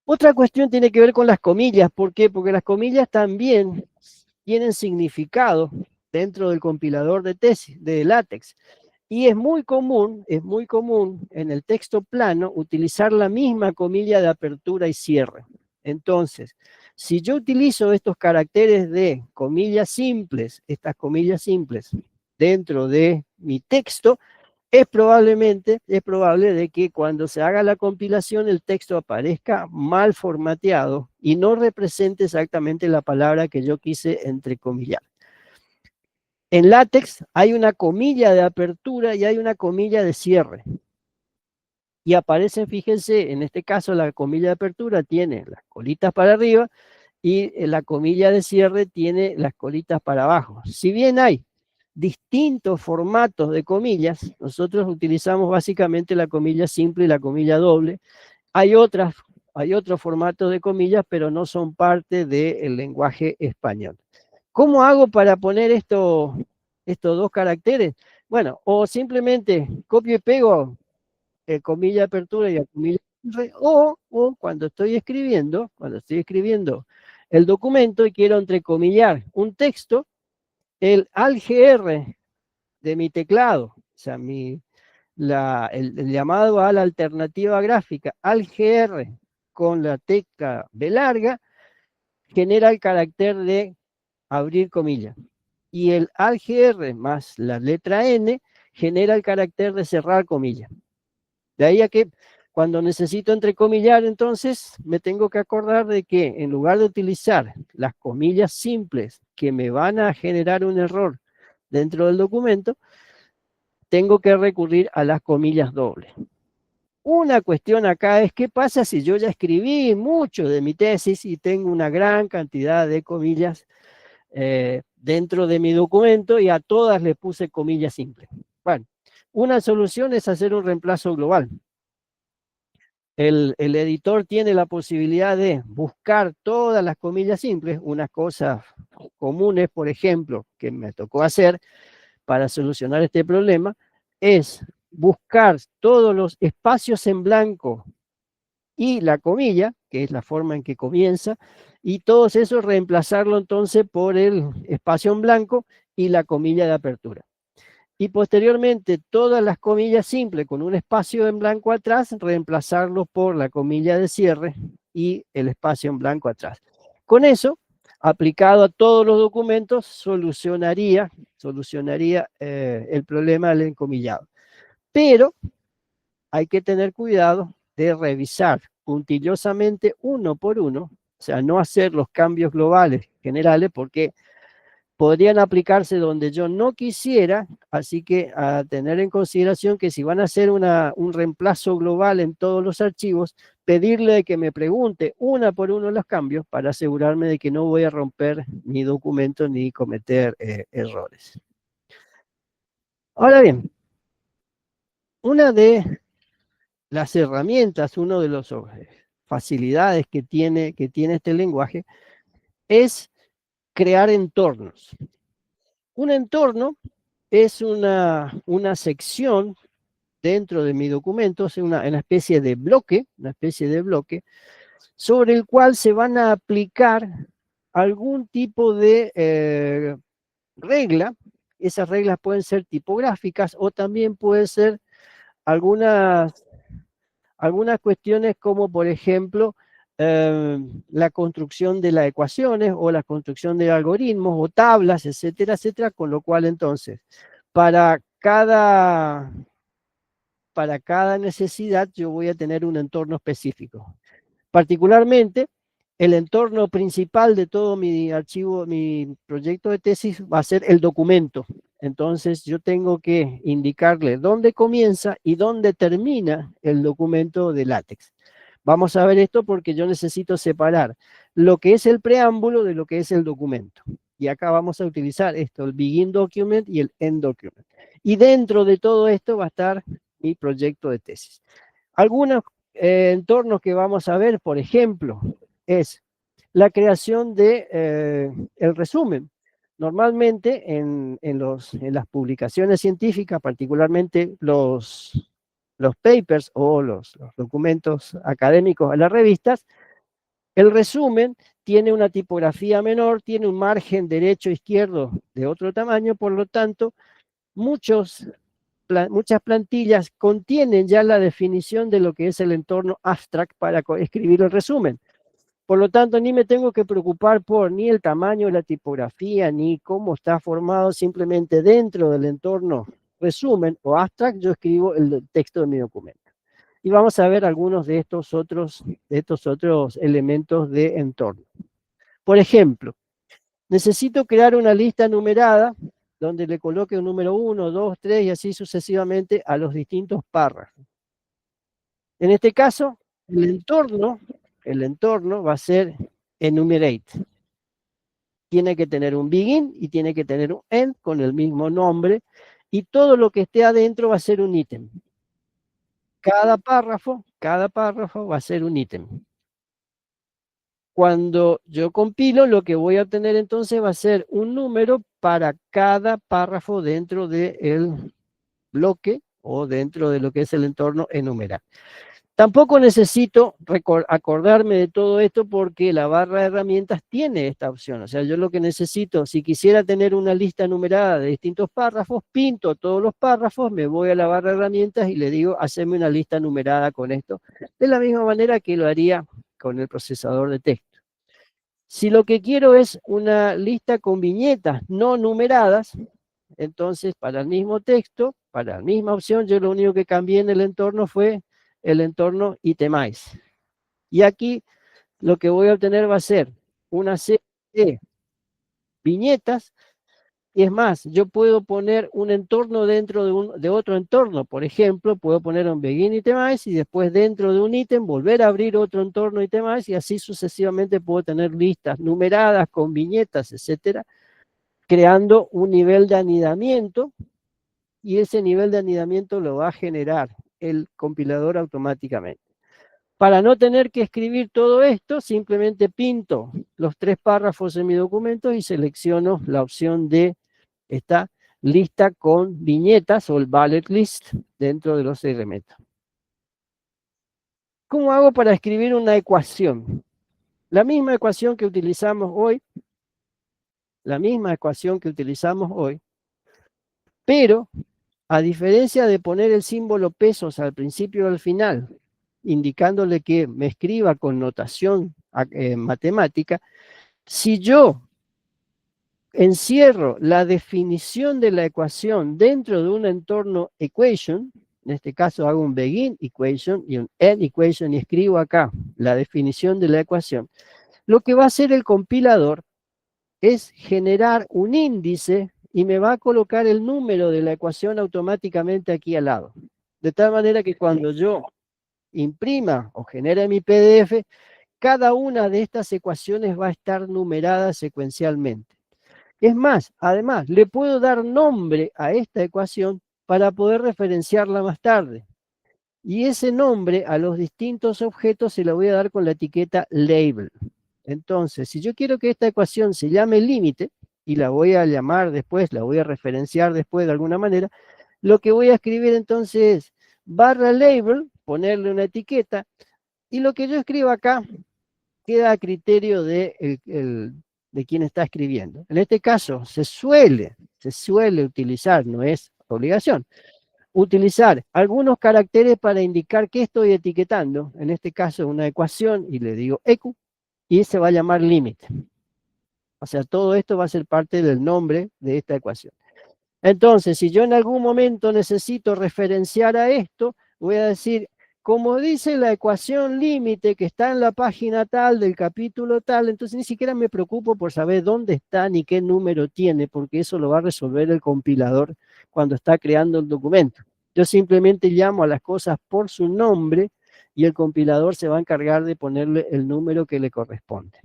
Otra cuestión tiene que ver con las comillas. ¿Por qué? Porque las comillas también tienen significado dentro del compilador de tesis, de LaTeX. Y es muy común en el texto plano utilizar la misma comilla de apertura y cierre. Entonces, si yo utilizo estos caracteres de comillas simples, estas comillas simples, dentro de mi texto, es probable de que cuando se haga la compilación el texto aparezca mal formateado y no represente exactamente la palabra que yo quise entrecomillar. En LaTeX hay una comilla de apertura y hay una comilla de cierre. Y aparecen, fíjense, en este caso la comilla de apertura tiene las colitas para arriba y la comilla de cierre tiene las colitas para abajo. Si bien hay distintos formatos de comillas, nosotros utilizamos básicamente la comilla simple y la comilla doble. Hay otros formatos de comillas, pero no son parte del lenguaje español. ¿Cómo hago para poner estos dos caracteres? Bueno, o simplemente copio y pego comilla de apertura y comilla de cierre, o cuando estoy escribiendo el documento y quiero entrecomillar un texto, el ALGR de mi teclado, o sea, el llamado a la alternativa gráfica, ALGR con la tecla B larga, genera el carácter de abrir comillas. Y el ALGR más la letra N genera el carácter de cerrar comillas. De ahí a que cuando necesito entrecomillar, entonces me tengo que acordar de que en lugar de utilizar las comillas simples que me van a generar un error dentro del documento, tengo que recurrir a las comillas dobles. Una cuestión acá es qué pasa si yo ya escribí mucho de mi tesis y tengo una gran cantidad de comillas dentro de mi documento y a todas le puse comillas simples. Bueno, una solución es hacer un reemplazo global. El editor tiene la posibilidad de buscar todas las comillas simples, unas cosas comunes, por ejemplo, que me tocó hacer para solucionar este problema, es buscar todos los espacios en blanco y la comilla, que es la forma en que comienza, y todos esos reemplazarlo entonces por el espacio en blanco y la comilla de apertura. Y posteriormente todas las comillas simples con un espacio en blanco atrás, reemplazarlo por la comilla de cierre y el espacio en blanco atrás. Con eso, aplicado a todos los documentos, solucionaría el problema del encomillado. Pero hay que tener cuidado de revisar puntillosamente uno por uno, o sea, no hacer los cambios globales generales, porque podrían aplicarse donde yo no quisiera, así que a tener en consideración que si van a hacer un reemplazo global en todos los archivos, pedirle que me pregunte una por uno los cambios para asegurarme de que no voy a romper mi documento ni cometer errores. Ahora bien, una de las herramientas, una de las facilidades que tiene este lenguaje es crear entornos. Un entorno es una sección dentro de mi documento, es una especie de bloque, sobre el cual se van a aplicar algún tipo de regla. Esas reglas pueden ser tipográficas o también pueden ser algunas cuestiones como, por ejemplo, la construcción de las ecuaciones o la construcción de algoritmos o tablas, etcétera, etcétera, con lo cual entonces, para cada necesidad yo voy a tener un entorno específico. Particularmente, el entorno principal de todo mi archivo, mi proyecto de tesis va a ser el documento. Entonces yo tengo que indicarle dónde comienza y dónde termina el documento de LaTeX. Vamos a ver esto porque yo necesito separar lo que es el preámbulo de lo que es el documento. Y acá vamos a utilizar esto, el begin document y el end document. Y dentro de todo esto va a estar mi proyecto de tesis. Algunos entornos que vamos a ver, por ejemplo, es la creación de el resumen. Normalmente en las publicaciones científicas, particularmente los papers o los documentos académicos a las revistas, el resumen tiene una tipografía menor, tiene un margen derecho-izquierdo de otro tamaño, por lo tanto, muchas plantillas contienen ya la definición de lo que es el entorno abstract para escribir el resumen. Por lo tanto, ni me tengo que preocupar por ni el tamaño de la tipografía, ni cómo está formado, simplemente dentro del entorno resumen o abstract, yo escribo el texto de mi documento. Y vamos a ver algunos de estos otros elementos de entorno. Por ejemplo, necesito crear una lista numerada donde le coloque un número 1, 2, 3 y así sucesivamente a los distintos párrafos. En este caso, el entorno va a ser enumerate. Tiene que tener un begin y tiene que tener un end con el mismo nombre y todo lo que esté adentro va a ser un ítem. Cada párrafo va a ser un ítem. Cuando yo compilo, lo que voy a obtener entonces va a ser un número para cada párrafo dentro del bloque o dentro de lo que es el entorno enumerar. Tampoco necesito acordarme de todo esto porque la barra de herramientas tiene esta opción. O sea, yo lo que necesito, si quisiera tener una lista numerada de distintos párrafos, pinto todos los párrafos, me voy a la barra de herramientas y le digo, haceme una lista numerada con esto, de la misma manera que lo haría con el procesador de texto. Si lo que quiero es una lista con viñetas no numeradas, entonces para el mismo texto, para la misma opción, yo lo único que cambié en el entorno fue el entorno itemize. Y aquí lo que voy a obtener va a ser una serie de viñetas. Y es más, yo puedo poner un entorno dentro de otro entorno. Por ejemplo, puedo poner un begin itemize y después dentro de un ítem volver a abrir otro entorno itemize y así sucesivamente puedo tener listas numeradas con viñetas, etcétera, creando un nivel de anidamiento y ese nivel de anidamiento lo va a generar el compilador automáticamente. Para no tener que escribir todo esto, simplemente pinto los 3 párrafos en mi documento y selecciono la opción de esta lista con viñetas o el bullet list dentro de los elementos. ¿Cómo hago para escribir una ecuación? La misma ecuación que utilizamos hoy, pero a diferencia de poner el símbolo pesos al principio o al final, indicándole que me escriba con notación matemática, si yo encierro la definición de la ecuación dentro de un entorno equation, en este caso hago un begin equation y un end equation y escribo acá la definición de la ecuación, lo que va a hacer el compilador es generar un índice y me va a colocar el número de la ecuación automáticamente aquí al lado. De tal manera que cuando yo imprima o genere mi PDF, cada una de estas ecuaciones va a estar numerada secuencialmente. Es más, además, le puedo dar nombre a esta ecuación para poder referenciarla más tarde. Y ese nombre a los distintos objetos se lo voy a dar con la etiqueta label. Entonces, si yo quiero que esta ecuación se llame límite, y la voy a llamar después, la voy a referenciar después de alguna manera, lo que voy a escribir entonces es barra label, ponerle una etiqueta, y lo que yo escribo acá queda a criterio de quien está escribiendo. En este caso, se suele utilizar, no es obligación, utilizar algunos caracteres para indicar qué estoy etiquetando, en este caso una ecuación, y le digo eq, y se va a llamar límite. O sea, todo esto va a ser parte del nombre de esta ecuación. Entonces, si yo en algún momento necesito referenciar a esto, voy a decir, como dice la ecuación límite que está en la página tal del capítulo tal, entonces ni siquiera me preocupo por saber dónde está ni qué número tiene, porque eso lo va a resolver el compilador cuando está creando el documento. Yo simplemente llamo a las cosas por su nombre y el compilador se va a encargar de ponerle el número que le corresponde.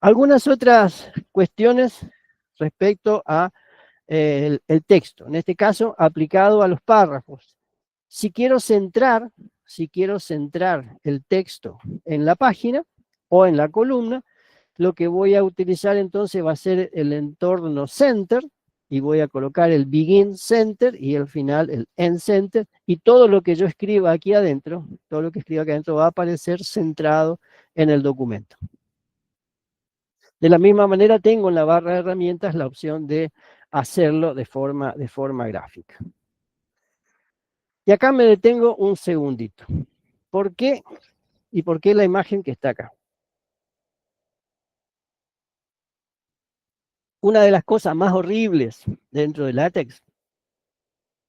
Algunas otras cuestiones respecto a el texto, en este caso aplicado a los párrafos. Si quiero centrar el texto en la página o en la columna, lo que voy a utilizar entonces va a ser el entorno center y voy a colocar el begin center y al final el end center y todo lo que yo escriba aquí adentro, va a aparecer centrado en el documento. De la misma manera tengo en la barra de herramientas la opción de hacerlo de forma gráfica. Y acá me detengo un segundito. ¿Por qué? ¿Y por qué la imagen que está acá? Una de las cosas más horribles dentro de LaTeX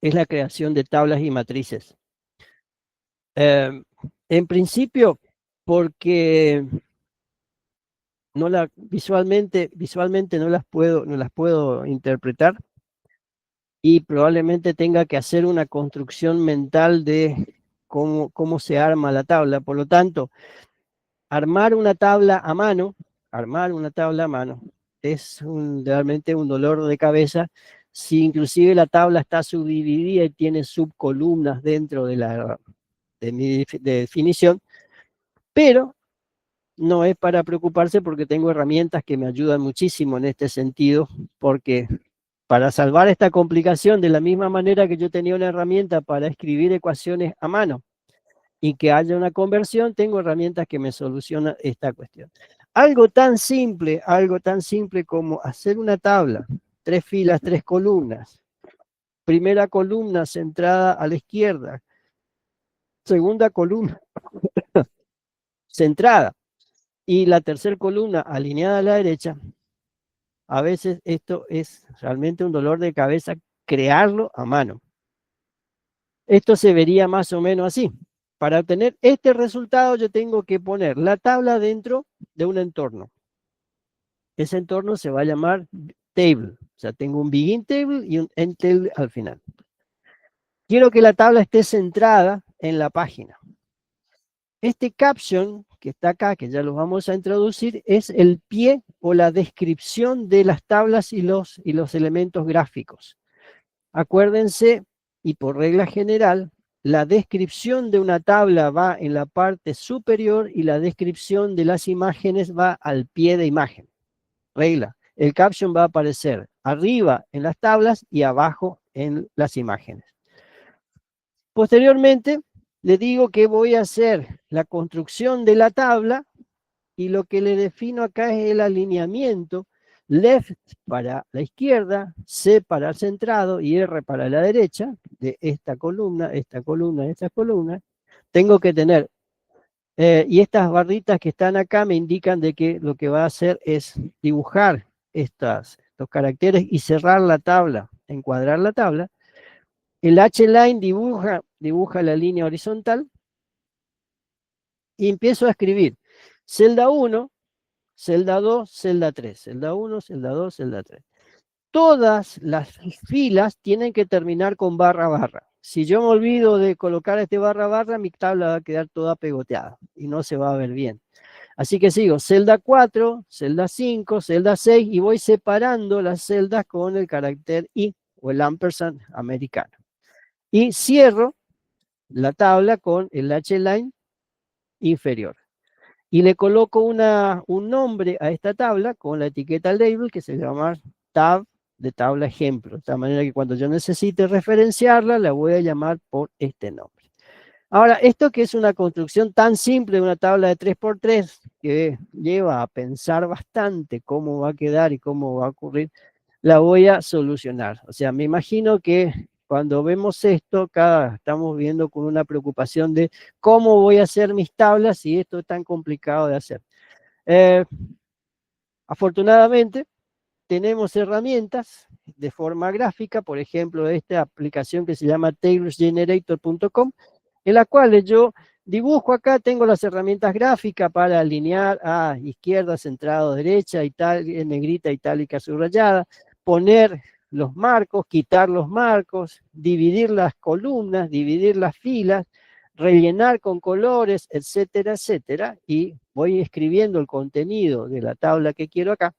es la creación de tablas y matrices. En principio, porque visualmente no las puedo interpretar, y probablemente tenga que hacer una construcción mental de cómo se arma la tabla. Por lo tanto, armar una tabla a mano es realmente un dolor de cabeza, si inclusive la tabla está subdividida y tiene subcolumnas dentro de mi definición, pero no es para preocuparse porque tengo herramientas que me ayudan muchísimo en este sentido, porque para salvar esta complicación, de la misma manera que yo tenía una herramienta para escribir ecuaciones a mano y que haya una conversión, tengo herramientas que me solucionan esta cuestión. Algo tan simple como hacer una tabla, 3 filas, 3 columnas. Primera columna centrada a la izquierda, segunda columna centrada y la tercera columna alineada a la derecha. A veces esto es realmente un dolor de cabeza crearlo a mano. Esto se vería más o menos así. Para obtener este resultado yo tengo que poner la tabla dentro de un entorno. Ese entorno se va a llamar table. O sea, tengo un begin table y un end table al final. Quiero que la tabla esté centrada en la página. Este caption que está acá, que ya lo vamos a introducir, es el pie o la descripción de las tablas y los elementos gráficos. Acuérdense, y por regla general, la descripción de una tabla va en la parte superior y la descripción de las imágenes va al pie de imagen. Regla, el caption va a aparecer arriba en las tablas y abajo en las imágenes. Posteriormente, le digo que voy a hacer la construcción de la tabla y lo que le defino acá es el alineamiento. Left para la izquierda, C para el centrado y R para la derecha de esta columna, esta columna, esta columna. Tengo que tener, y estas barritas que están acá me indican de que lo que va a hacer es dibujar estos caracteres y cerrar la tabla, encuadrar la tabla. El H-line dibuja la línea horizontal y empiezo a escribir celda 1, celda 2, celda 3, celda 1, celda 2, celda 3. Todas las filas tienen que terminar con barra barra. Si yo me olvido de colocar este barra barra, mi tabla va a quedar toda pegoteada y no se va a ver bien. Así que sigo celda 4, celda 5, celda 6 y voy separando las celdas con el carácter I o el ampersand americano. Y cierro la tabla con el H-line inferior. Y le coloco un nombre a esta tabla con la etiqueta label que se llama tab de tabla ejemplo. De tal manera que cuando yo necesite referenciarla, la voy a llamar por este nombre. Ahora, esto que es una construcción tan simple de una tabla de 3x3, que lleva a pensar bastante cómo va a quedar y cómo va a ocurrir, la voy a solucionar. O sea, me imagino que cuando vemos esto, estamos viendo con una preocupación de cómo voy a hacer mis tablas si esto es tan complicado de hacer. Afortunadamente, tenemos herramientas de forma gráfica, por ejemplo, esta aplicación que se llama tablesgenerator.com, en la cual yo dibujo acá, tengo las herramientas gráficas para alinear a izquierda, centrado, derecha, negrita, itálica, subrayada, poner los marcos, quitar los marcos, dividir las columnas, dividir las filas, rellenar con colores, etcétera, etcétera, y voy escribiendo el contenido de la tabla que quiero acá.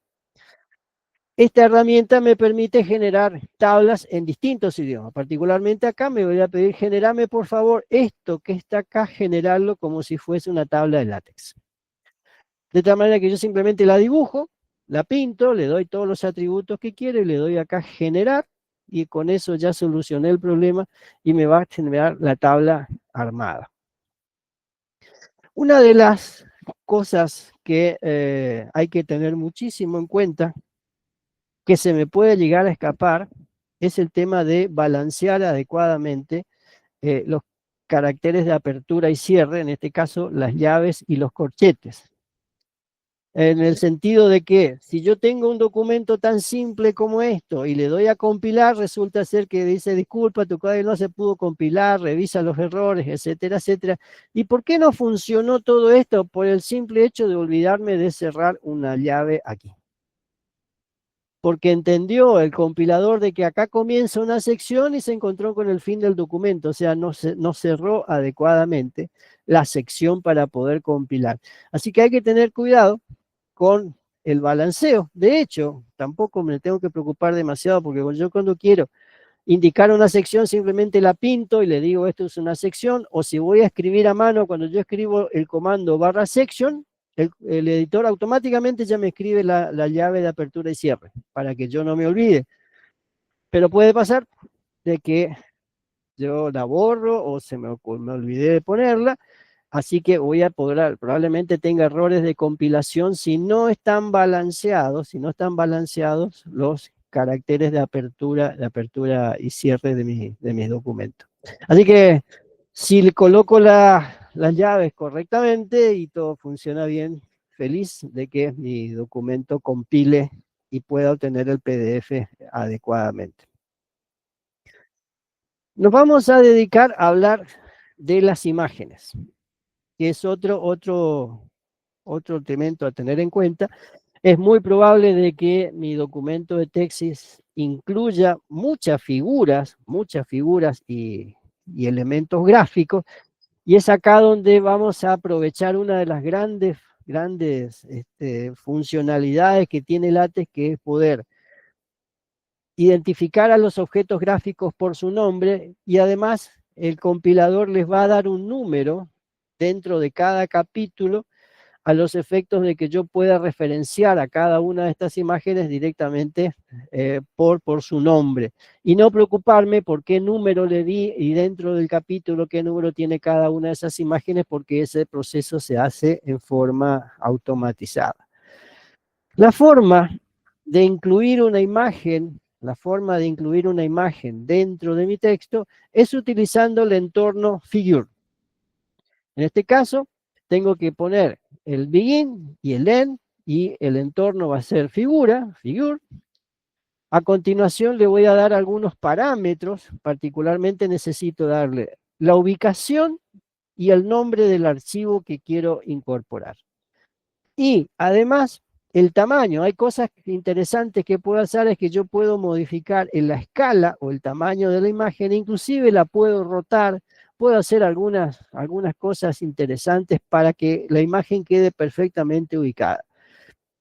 Esta herramienta me permite generar tablas en distintos idiomas. Particularmente acá me voy a pedir, generame por favor esto que está acá, generarlo como si fuese una tabla de látex. De tal manera que yo simplemente la dibujo, la pinto, le doy todos los atributos que quiero y le doy acá generar, y con eso ya solucioné el problema y me va a generar la tabla armada. Una de las cosas que hay que tener muchísimo en cuenta, que se me puede llegar a escapar, es el tema de balancear adecuadamente los caracteres de apertura y cierre, en este caso las llaves y los corchetes. en el sentido de que si yo tengo un documento tan simple como esto y le doy a compilar, resulta ser que dice, disculpa, tu código no se pudo compilar, revisa los errores, etcétera, etcétera. ¿Y por qué no funcionó todo esto? Por el simple hecho de olvidarme de cerrar una llave aquí. Porque entendió el compilador de que acá comienza una sección y se encontró con el fin del documento, o sea, no cerró adecuadamente la sección para poder compilar. Así que hay que tener cuidado con el balanceo. De hecho, tampoco me tengo que preocupar demasiado porque yo cuando quiero indicar una sección simplemente la pinto y le digo esto es una sección, o si voy a escribir a mano, cuando yo escribo el comando /section, el editor automáticamente ya me escribe la llave de apertura y cierre, para que yo no me olvide. Pero puede pasar de que yo la borro o me olvidé de ponerla, así que voy a poder, probablemente tenga errores de compilación si no están balanceados los caracteres de apertura y cierre de mis documentos. Así que si le coloco las llaves correctamente y todo funciona bien, feliz de que mi documento compile y pueda obtener el PDF adecuadamente. Nos vamos a dedicar a hablar de las imágenes, que es otro elemento a tener en cuenta. Es muy probable de que mi documento de tesis incluya muchas figuras y elementos gráficos, y es acá donde vamos a aprovechar una de las grandes funcionalidades que tiene LaTeX, que es poder identificar a los objetos gráficos por su nombre, y además el compilador les va a dar un número dentro de cada capítulo a los efectos de que yo pueda referenciar a cada una de estas imágenes directamente por su nombre. Y no preocuparme por qué número le di y dentro del capítulo qué número tiene cada una de esas imágenes, porque ese proceso se hace en forma automatizada. La forma de incluir una imagen, dentro de mi texto es utilizando el entorno Figure. En este caso, tengo que poner el begin y el end, y el entorno va a ser figure. A continuación le voy a dar algunos parámetros, particularmente necesito darle la ubicación y el nombre del archivo que quiero incorporar. Y además, el tamaño. Hay cosas interesantes que puedo hacer, es que yo puedo modificar en la escala o el tamaño de la imagen, inclusive la puedo rotar, puedo hacer algunas cosas interesantes para que la imagen quede perfectamente ubicada.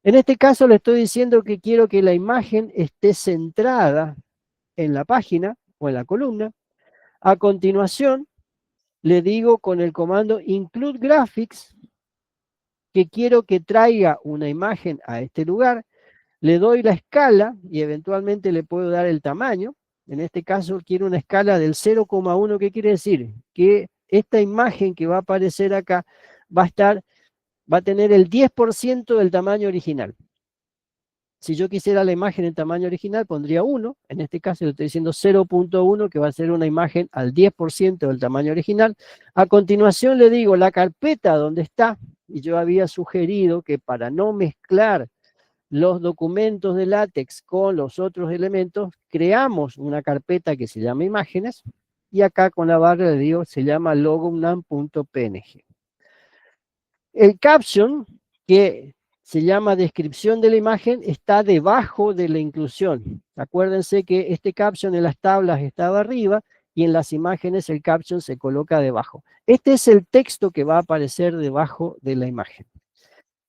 En este caso le estoy diciendo que quiero que la imagen esté centrada en la página o en la columna. A continuación, le digo con el comando include graphics que quiero que traiga una imagen a este lugar. Le doy la escala y eventualmente le puedo dar el tamaño. En este caso quiero una escala del 0,1. ¿Qué quiere decir? Que esta imagen que va a aparecer acá va a tener el 10% del tamaño original. Si yo quisiera la imagen en tamaño original, pondría 1. En este caso le estoy diciendo 0,1, que va a ser una imagen al 10% del tamaño original. A continuación le digo la carpeta donde está, y yo había sugerido que para no mezclar los documentos de LaTeX con los otros elementos, creamos una carpeta que se llama imágenes, y acá con la barra le digo, se llama logonam.png. El caption, que se llama descripción de la imagen, está debajo de la inclusión. Acuérdense que este caption en las tablas estaba arriba y en las imágenes el caption se coloca debajo. Este es el texto que va a aparecer debajo de la imagen.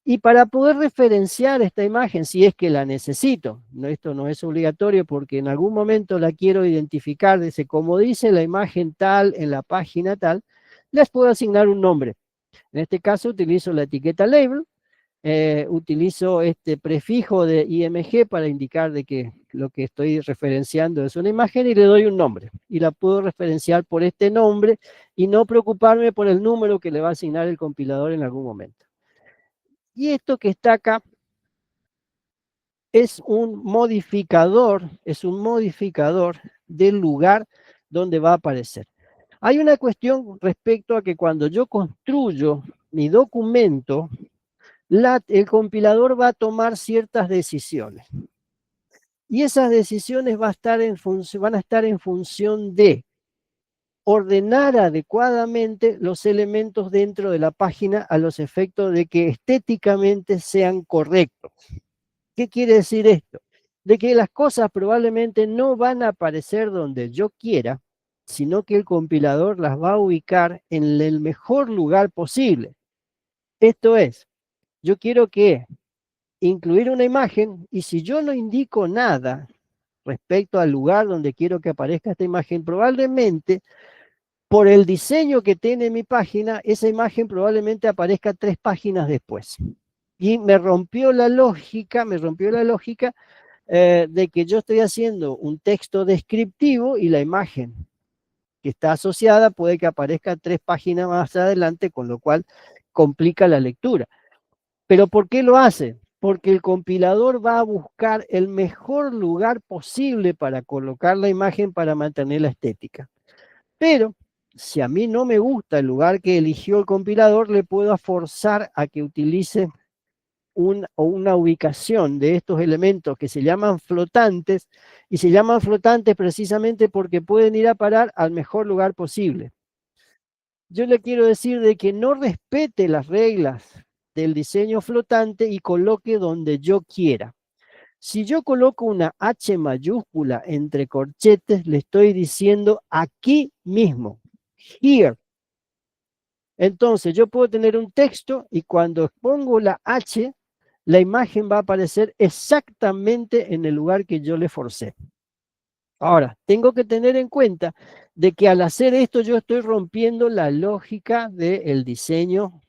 Y para poder referenciar esta imagen, si es que la necesito, esto no es obligatorio porque en algún momento la quiero identificar, como dice la imagen tal en la página tal, les puedo asignar un nombre. En este caso utilizo la etiqueta label, utilizo este prefijo de IMG para indicar de que lo que estoy referenciando es una imagen, y le doy un nombre. Y la puedo referenciar por este nombre y no preocuparme por el número que le va a asignar el compilador en algún momento. Y esto que está acá es un modificador del lugar donde va a aparecer. Hay una cuestión respecto a que cuando yo construyo mi documento, el compilador va a tomar ciertas decisiones. Y esas decisiones van a estar en función de ordenar adecuadamente los elementos dentro de la página a los efectos de que estéticamente sean correctos. ¿Qué quiere decir esto? De que las cosas probablemente no van a aparecer donde yo quiera, sino que el compilador las va a ubicar en el mejor lugar posible. Esto es, yo quiero que incluir una imagen y si yo no indico nada respecto al lugar donde quiero que aparezca esta imagen, probablemente por el diseño que tiene mi página, esa imagen probablemente aparezca 3 páginas después. Y me rompió la lógica de que yo estoy haciendo un texto descriptivo y la imagen que está asociada puede que aparezca 3 páginas más adelante, con lo cual complica la lectura. ¿Pero por qué lo hace? Porque el compilador va a buscar el mejor lugar posible para colocar la imagen para mantener la estética. Pero si a mí no me gusta el lugar que eligió el compilador, le puedo forzar a que utilice una ubicación de estos elementos que se llaman flotantes, y se llaman flotantes precisamente porque pueden ir a parar al mejor lugar posible. Yo le quiero decir de que no respete las reglas del diseño flotante y coloque donde yo quiera. Si yo coloco una H mayúscula entre corchetes, le estoy diciendo aquí mismo, here. Entonces yo puedo tener un texto y cuando pongo la H, la imagen va a aparecer exactamente en el lugar que yo le forcé. Ahora, tengo que tener en cuenta de que al hacer esto yo estoy rompiendo la lógica del diseño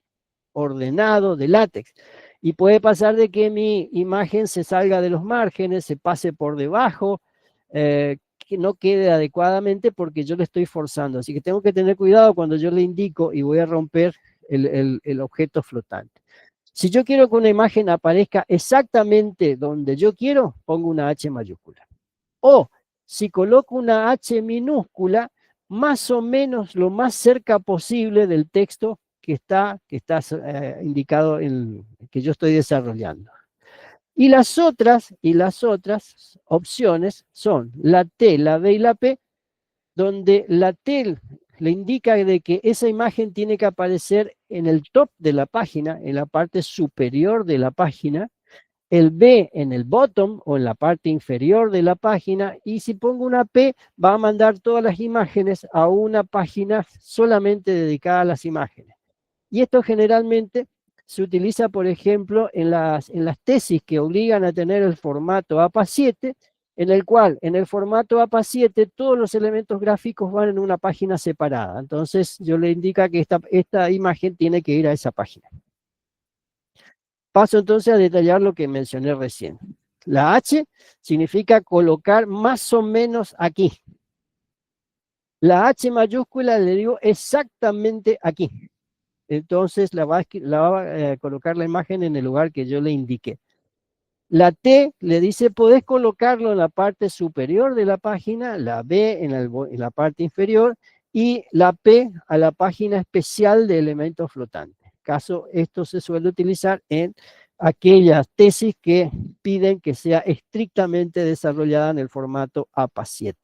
ordenado de látex. Y puede pasar de que mi imagen se salga de los márgenes, se pase por debajo, que no quede adecuadamente porque yo le estoy forzando. Así que tengo que tener cuidado cuando yo le indico y voy a romper el objeto flotante. Si yo quiero que una imagen aparezca exactamente donde yo quiero, pongo una H mayúscula. O si coloco una H minúscula, más o menos lo más cerca posible del texto que está indicado en que yo estoy desarrollando. Y las otras opciones son la T, la B y la P, donde la T le indica de que esa imagen tiene que aparecer en el top de la página, en la parte superior de la página, el B en el bottom o en la parte inferior de la página, y si pongo una P va a mandar todas las imágenes a una página solamente dedicada a las imágenes. Y esto generalmente se utiliza, por ejemplo, en las tesis que obligan a tener el formato APA7, en el cual en el formato APA7 todos los elementos gráficos van en una página separada. Entonces yo le indica que esta imagen tiene que ir a esa página. Paso entonces a detallar lo que mencioné recién. La H significa colocar más o menos aquí. La H mayúscula le digo exactamente aquí. Entonces la va a colocar la imagen en el lugar que yo le indiqué. La T le dice, podés colocarlo en la parte superior de la página, la B en la parte inferior y la P a la página especial de elementos flotantes. Esto se suele utilizar en aquellas tesis que piden que sea estrictamente desarrollada en el formato APA7.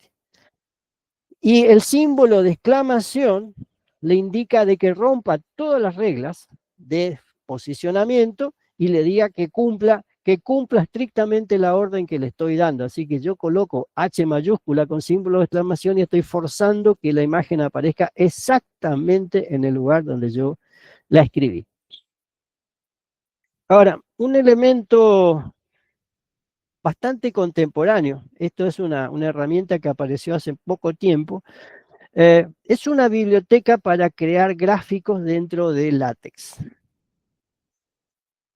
Y el símbolo de exclamación le indica de que rompa todas las reglas de posicionamiento y le diga que cumpla estrictamente la orden que le estoy dando. Así que yo coloco H mayúscula con símbolo de exclamación y estoy forzando que la imagen aparezca exactamente en el lugar donde yo la escribí. Ahora, un elemento bastante contemporáneo, esto es una herramienta que apareció hace poco tiempo, es una biblioteca para crear gráficos dentro de LaTeX.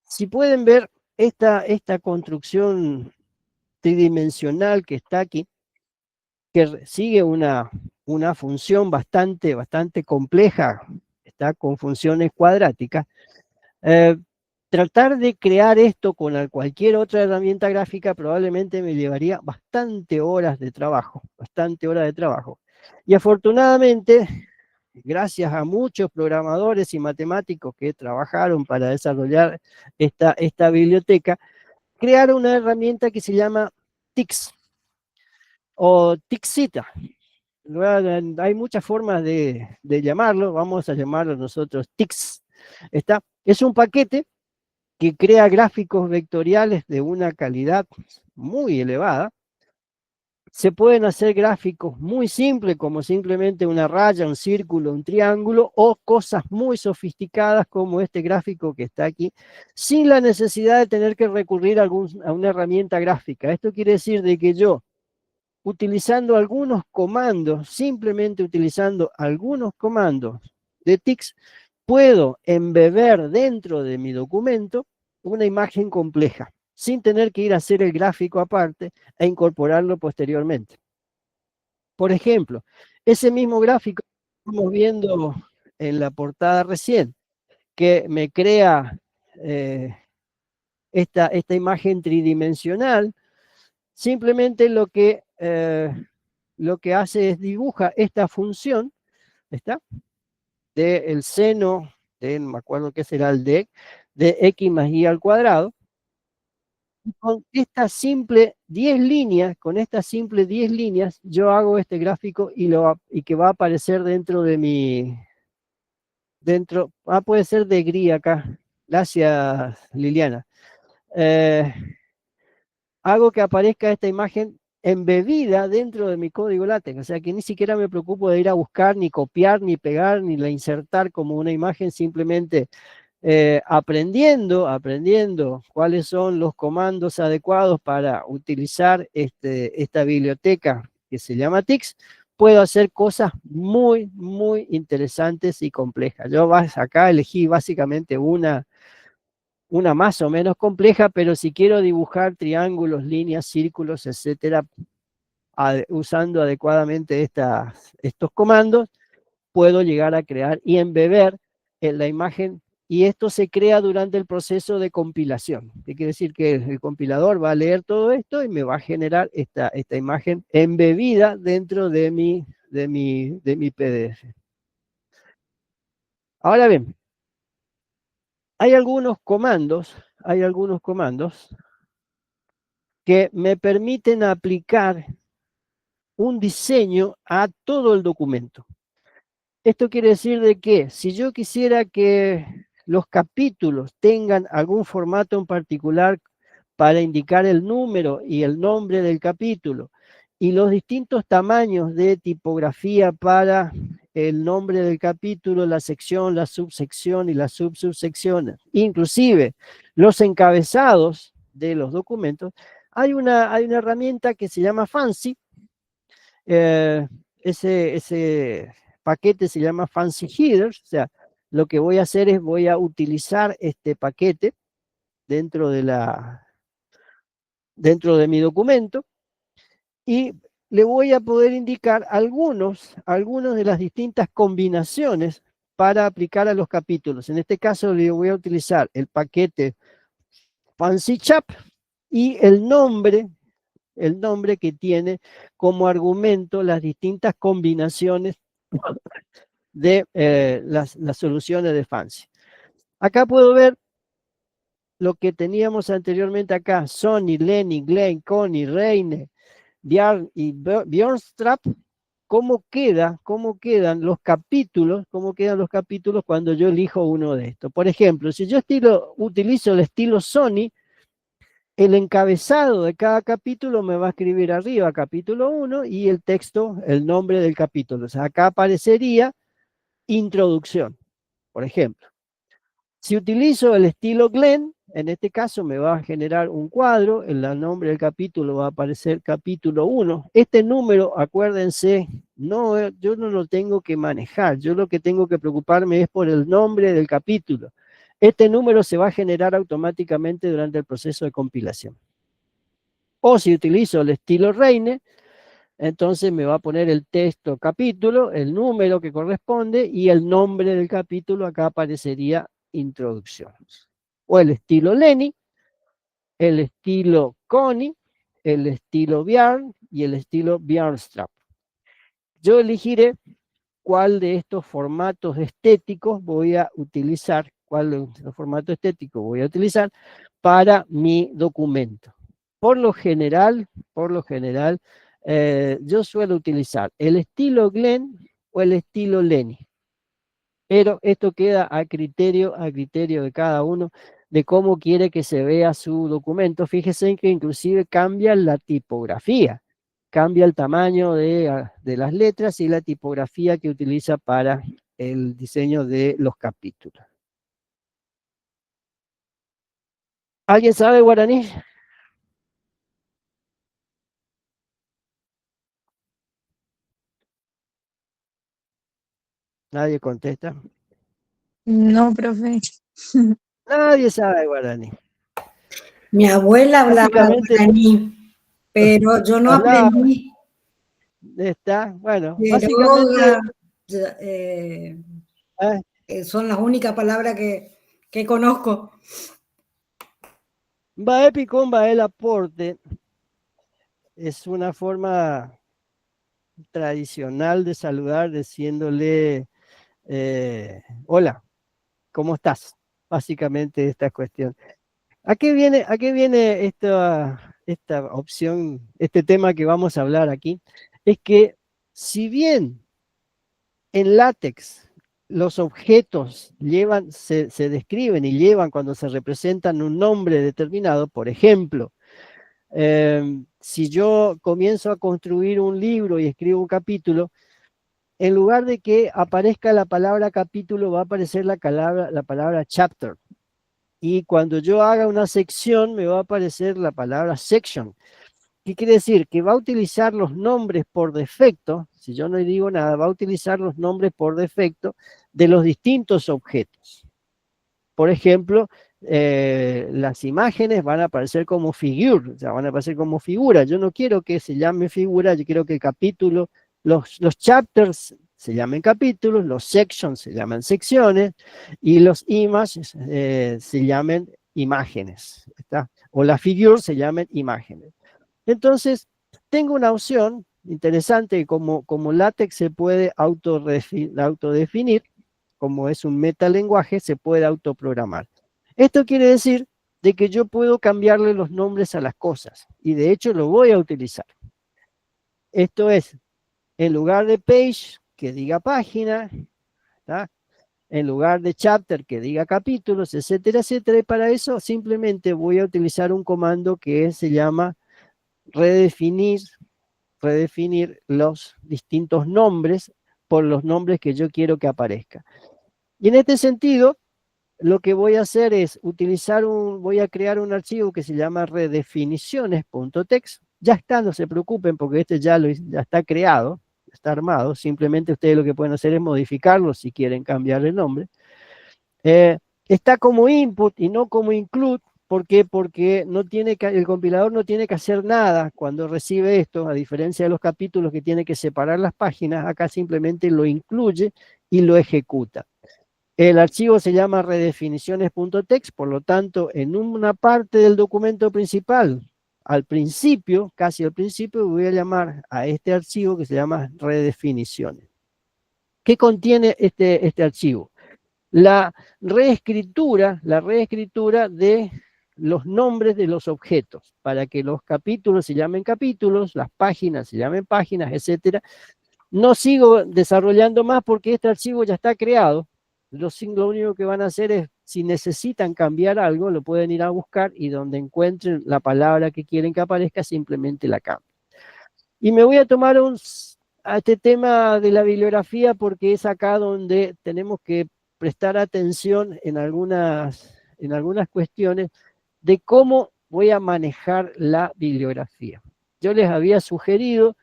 Si pueden ver esta construcción tridimensional que está aquí, que sigue una función bastante compleja, está con funciones cuadráticas, tratar de crear esto con cualquier otra herramienta gráfica probablemente me llevaría bastante horas de trabajo. Y afortunadamente, gracias a muchos programadores y matemáticos que trabajaron para desarrollar esta biblioteca, crearon una herramienta que se llama TIX o TIXita. Hay muchas formas de llamarlo, vamos a llamarlo nosotros TIX. Es un paquete que crea gráficos vectoriales de una calidad muy elevada. Se pueden hacer gráficos muy simples, como simplemente una raya, un círculo, un triángulo, o cosas muy sofisticadas como este gráfico que está aquí, sin la necesidad de tener que recurrir a una herramienta gráfica. Esto quiere decir de que yo, utilizando algunos comandos, simplemente utilizando algunos comandos de TIX, puedo embeber dentro de mi documento una imagen compleja, sin tener que ir a hacer el gráfico aparte e incorporarlo posteriormente. Por ejemplo, ese mismo gráfico que estamos viendo en la portada recién, que me crea esta imagen tridimensional, simplemente lo que hace es dibuja esta función, ¿está? Del seno, no me acuerdo qué será el de x más y al cuadrado. Con esta simple 10 líneas, yo hago este gráfico y que va a aparecer dentro de puede ser de gris acá. Gracias, Liliana. Hago que aparezca esta imagen embebida dentro de mi código LaTeX, o sea que ni siquiera me preocupo de ir a buscar, ni copiar, ni pegar, ni la insertar como una imagen, simplemente aprendiendo cuáles son los comandos adecuados para utilizar esta biblioteca que se llama TIX, puedo hacer cosas muy, muy interesantes y complejas. Yo acá elegí básicamente una más o menos compleja, pero si quiero dibujar triángulos, líneas, círculos, etcétera, usando adecuadamente estos comandos, puedo llegar a crear y embeber en la imagen, y esto se crea durante el proceso de compilación. ¿Qué quiere decir? Que el compilador va a leer todo esto y me va a generar esta imagen embebida dentro de mi PDF. Ahora bien, hay algunos comandos que me permiten aplicar un diseño a todo el documento. Esto quiere decir de que si yo quisiera que los capítulos tengan algún formato en particular para indicar el número y el nombre del capítulo, y los distintos tamaños de tipografía para el nombre del capítulo, la sección, la subsección y las subsecciones, inclusive los encabezados de los documentos, hay una herramienta que se llama Fancy. Ese paquete se llama Fancy Headers, o sea, lo que voy a hacer es voy a utilizar este paquete dentro dentro de mi documento y le voy a poder indicar algunos de las distintas combinaciones para aplicar a los capítulos. En este caso le voy a utilizar el paquete Fancy Chap y el nombre que tiene como argumento las distintas combinaciones de las soluciones de Fancy. Acá puedo ver lo que teníamos anteriormente acá: Sony, Lenny, Glenn, Connie, Reine, Bjarn y Björnstrap. ¿Cómo quedan los capítulos cuando yo elijo uno de estos? Por ejemplo, si yo utilizo el estilo Sony, el encabezado de cada capítulo me va a escribir arriba capítulo 1 y el texto, el nombre del capítulo. O sea, acá aparecería introducción, por ejemplo. Si utilizo el estilo Glenn, en este caso me va a generar un cuadro, el nombre del capítulo va a aparecer capítulo 1. Este número, acuérdense, yo no lo tengo que manejar, yo lo que tengo que preocuparme es por el nombre del capítulo. Este número se va a generar automáticamente durante el proceso de compilación. O si utilizo el estilo Reine, entonces me va a poner el texto capítulo, el número que corresponde y el nombre del capítulo. Acá aparecería introducción. O el estilo Lenny, el estilo Connie, el estilo Bjarn y el estilo Björnstrap. Yo elegiré cuál de estos formatos estéticos voy a utilizar, cuál de los formatos estéticos voy a utilizar para mi documento. Por lo general, yo suelo utilizar el estilo Glenn o el estilo Lenny, pero esto queda a criterio de cada uno de cómo quiere que se vea su documento. Fíjense que inclusive cambia la tipografía, cambia el tamaño de las letras y la tipografía que utiliza para el diseño de los capítulos. ¿Alguien sabe guaraní? Nadie contesta. No, profe. Nadie sabe guaraní. Mi abuela hablaba Básicamente, guaraní, pero yo no hablaba, aprendí. está, bueno, Quiroga, básicamente, ah, son las únicas palabras que conozco. Baepi con el aporte es una forma tradicional de saludar diciéndole hola, ¿cómo estás? Básicamente esta cuestión. A qué viene esta opción, este tema que vamos a hablar aquí? Es que si bien en látex los objetos se describen y llevan cuando se representan un nombre determinado, por ejemplo, si yo comienzo a construir un libro y escribo un capítulo, en lugar de que aparezca la palabra capítulo, va a aparecer la palabra chapter. Y cuando yo haga una sección, me va a aparecer la palabra section. ¿Qué quiere decir? Que va a utilizar los nombres por defecto, si yo no digo nada, va a utilizar los nombres por defecto de los distintos objetos. Por ejemplo, las imágenes van a aparecer como figure, o sea, van a aparecer como figura. Yo no quiero que se llame figura, yo quiero que el capítulo, los chapters se llamen capítulos, los sections se llaman secciones y los images se llamen imágenes, ¿está? O las figures se llamen imágenes. Entonces, tengo una opción interesante, como LaTeX se puede autodefinir, como es un metalenguaje, se puede autoprogramar. Esto quiere decir de que yo puedo cambiarle los nombres a las cosas, y de hecho lo voy a utilizar. Esto es, en lugar de page, que diga página, ¿tá? En lugar de chapter, que diga capítulos, etcétera, etcétera, y para eso simplemente voy a utilizar un comando que se llama redefinir los distintos nombres por los nombres que yo quiero que aparezcan. Y en este sentido, lo que voy a hacer es voy a crear un archivo que se llama redefiniciones.txt. Ya está, no se preocupen porque este ya está creado, está armado. Simplemente ustedes lo que pueden hacer es modificarlo si quieren cambiarle el nombre. Está como input y no como include. ¿Por qué? Porque el compilador no tiene que hacer nada cuando recibe esto, a diferencia de los capítulos que tiene que separar las páginas, acá simplemente lo incluye y lo ejecuta. El archivo se llama redefiniciones.txt, por lo tanto, en una parte del documento principal, al principio, casi al principio, voy a llamar a este archivo que se llama redefiniciones. ¿Qué contiene este archivo? La reescritura de los nombres de los objetos, para que los capítulos se llamen capítulos, las páginas se llamen páginas, etcétera. No sigo desarrollando más porque este archivo ya está creado. Lo único que van a hacer es, si necesitan cambiar algo, lo pueden ir a buscar y donde encuentren la palabra que quieren que aparezca, simplemente la cambian. Y me voy a tomar a este tema de la bibliografía porque es acá donde tenemos que prestar atención en algunas cuestiones de cómo voy a manejar la bibliografía. Yo les había sugerido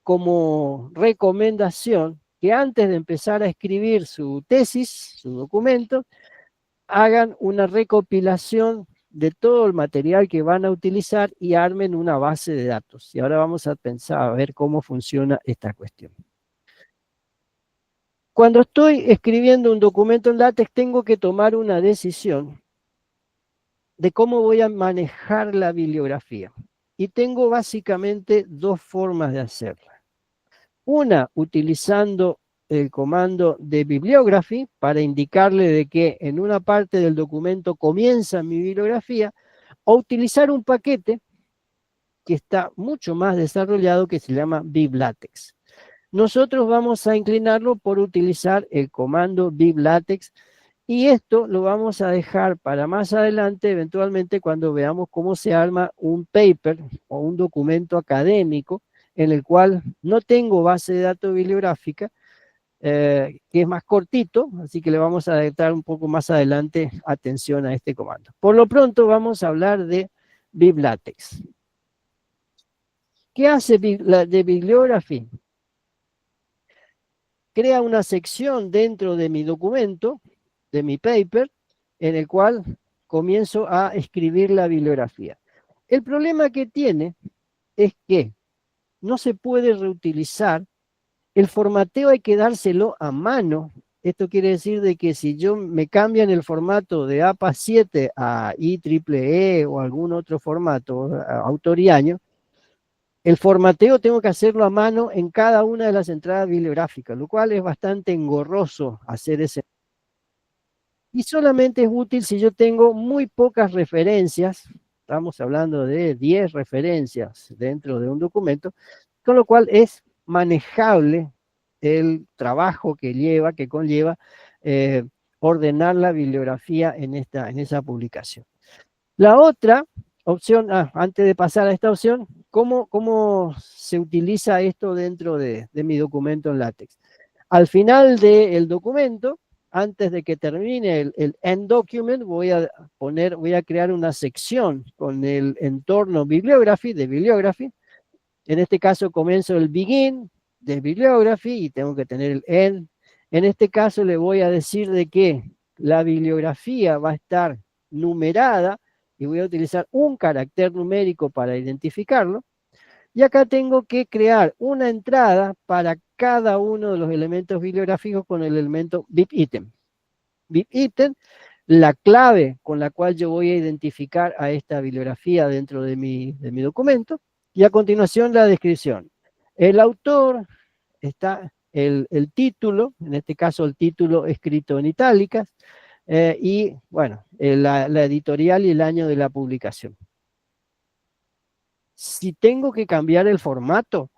como recomendación que antes de empezar a escribir su tesis, su documento, hagan una recopilación de todo el material que van a utilizar y armen una base de datos. Y ahora vamos a pensar a ver cómo funciona esta cuestión. Cuando estoy escribiendo un documento en LaTeX, tengo que tomar una decisión de cómo voy a manejar la bibliografía. Y tengo básicamente dos formas de hacerla. Una, utilizando el comando de bibliography para indicarle de que en una parte del documento comienza mi bibliografía, o utilizar un paquete que está mucho más desarrollado que se llama biblatex. Nosotros vamos a inclinarlo por utilizar el comando biblatex, y esto lo vamos a dejar para más adelante, eventualmente cuando veamos cómo se arma un paper o un documento académico en el cual no tengo base de datos bibliográfica, que es más cortito, así que le vamos a dar un poco más adelante atención a este comando. Por lo pronto vamos a hablar de biblatex. ¿Qué hace de bibliography? Crea una sección dentro de mi documento, de mi paper, en el cual comienzo a escribir la bibliografía. El problema que tiene es que no se puede reutilizar. El formateo hay que dárselo a mano. Esto quiere decir de que si yo me cambian el formato de APA 7 a IEEE o algún otro formato autoriaño, el formateo tengo que hacerlo a mano en cada una de las entradas bibliográficas, lo cual es bastante engorroso hacer ese. Y solamente es útil si yo tengo muy pocas referencias, estamos hablando de 10 referencias dentro de un documento, con lo cual es manejable el trabajo que conlleva ordenar la bibliografía en esa publicación. La otra opción, antes de pasar a esta opción, ¿cómo se utiliza esto dentro de mi documento en LaTeX? Al final del documento, antes de que termine el end document, voy a crear una sección con el entorno bibliography, de bibliography. En este caso comienzo el begin de bibliography y tengo que tener el end. En este caso le voy a decir de que la bibliografía va a estar numerada y voy a utilizar un carácter numérico para identificarlo. Y acá tengo que crear una entrada para cada uno de los elementos bibliográficos con el elemento bibitem. Bibitem, la clave con la cual yo voy a identificar a esta bibliografía dentro de mi documento. Y a continuación la descripción. El autor, está el título, en este caso el título escrito en itálicas, y bueno, la editorial y el año de la publicación. Si tengo que cambiar el formato,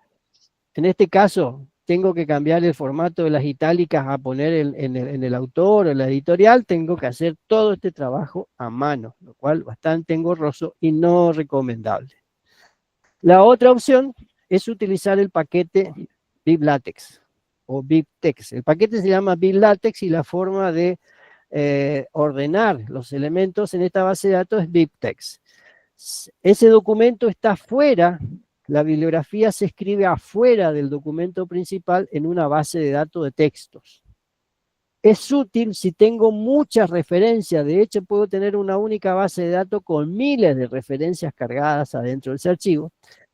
en este caso tengo que cambiar el formato de las itálicas a poner en el autor o en la editorial, tengo que hacer todo este trabajo a mano, lo cual bastante engorroso y no recomendable. La otra opción es utilizar el paquete biblatex o bibtex. El paquete se llama biblatex y la forma de ordenar los elementos en esta base de datos es bibtex. Ese documento está fuera, la bibliografía se escribe afuera del documento principal en una base de datos de textos. Es útil si tengo muchas referencias, de hecho puedo tener una única base de datos con miles de referencias cargadas adentro de ese archivo.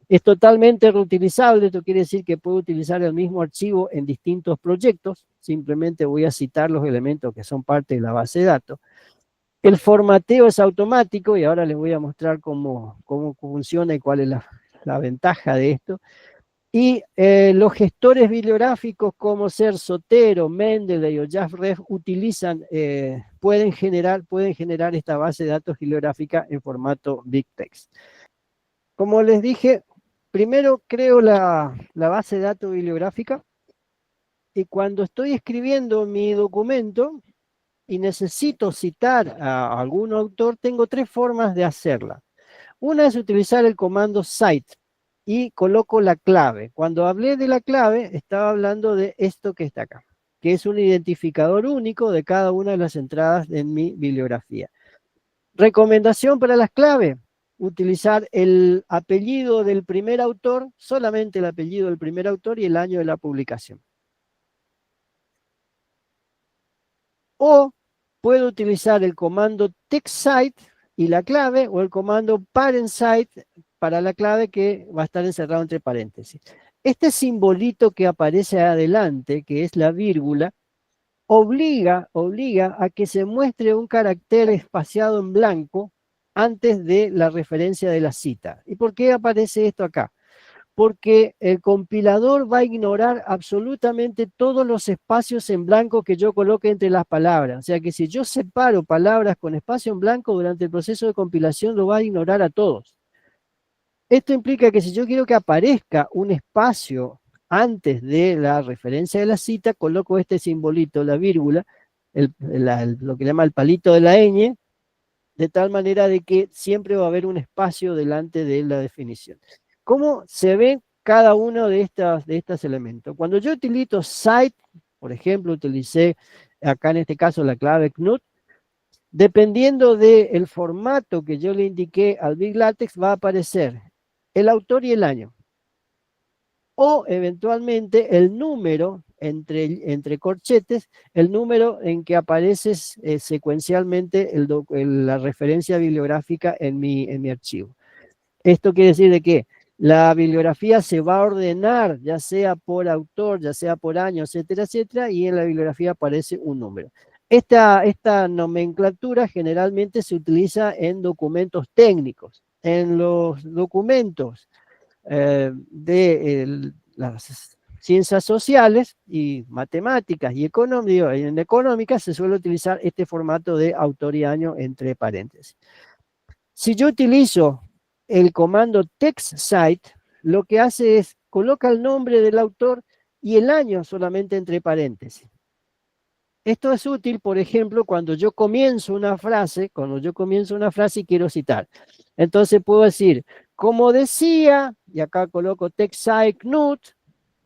Es totalmente reutilizable, esto quiere decir que puedo utilizar el mismo archivo en distintos proyectos, simplemente voy a citar los elementos que son parte de la base de datos. El formateo es automático y ahora les voy a mostrar cómo funciona y cuál es la ventaja de esto. Y los gestores bibliográficos como ser Zotero, Mendeley o JustRef pueden generar esta base de datos bibliográfica en formato BibTeX. Como les dije, primero creo la base de datos bibliográfica y cuando estoy escribiendo mi documento y necesito citar a algún autor, tengo 3 formas de hacerla. Una es utilizar el comando cite y coloco la clave. Cuando hablé de la clave, estaba hablando de esto que está acá, que es un identificador único de cada una de las entradas en mi bibliografía. Recomendación para las claves: utilizar el apellido del primer autor, solamente el apellido del primer autor y el año de la publicación. O puedo utilizar el comando textcite y la clave, o el comando parentcite para la clave que va a estar encerrado entre paréntesis. Este simbolito que aparece adelante, que es la vírgula, obliga a que se muestre un carácter espaciado en blanco antes de la referencia de la cita. ¿Y por qué aparece esto acá? porque el compilador va a ignorar absolutamente todos los espacios en blanco que yo coloque entre las palabras. O sea que si yo separo palabras con espacio en blanco durante el proceso de compilación, lo va a ignorar a todos. Esto implica que si yo quiero que aparezca un espacio antes de la referencia de la cita, coloco este simbolito, la vírgula, lo que llama el palito de la ñ, de tal manera de que siempre va a haber un espacio delante de la definición. ¿Cómo se ve cada uno de estos elementos? Cuando yo utilizo cite, por ejemplo, utilicé acá en este caso la clave CNUT, dependiendo del formato que yo le indiqué al Big LaTeX, va a aparecer el autor y el año. O eventualmente el número, entre corchetes, el número en que aparece secuencialmente la referencia bibliográfica en mi archivo. Esto quiere decir de que la bibliografía se va a ordenar, ya sea por autor, ya sea por año, etcétera, etcétera, y en la bibliografía aparece un número. Esta nomenclatura generalmente se utiliza en documentos técnicos. En los documentos de las ciencias sociales y matemáticas y en económicas se suele utilizar este formato de autor y año entre paréntesis. Si yo utilizo el comando TextCite, lo que hace es coloca el nombre del autor y el año solamente entre paréntesis. Esto es útil, por ejemplo, cuando yo comienzo una frase y quiero citar. Entonces puedo decir, como decía, y acá coloco TextCite Knut,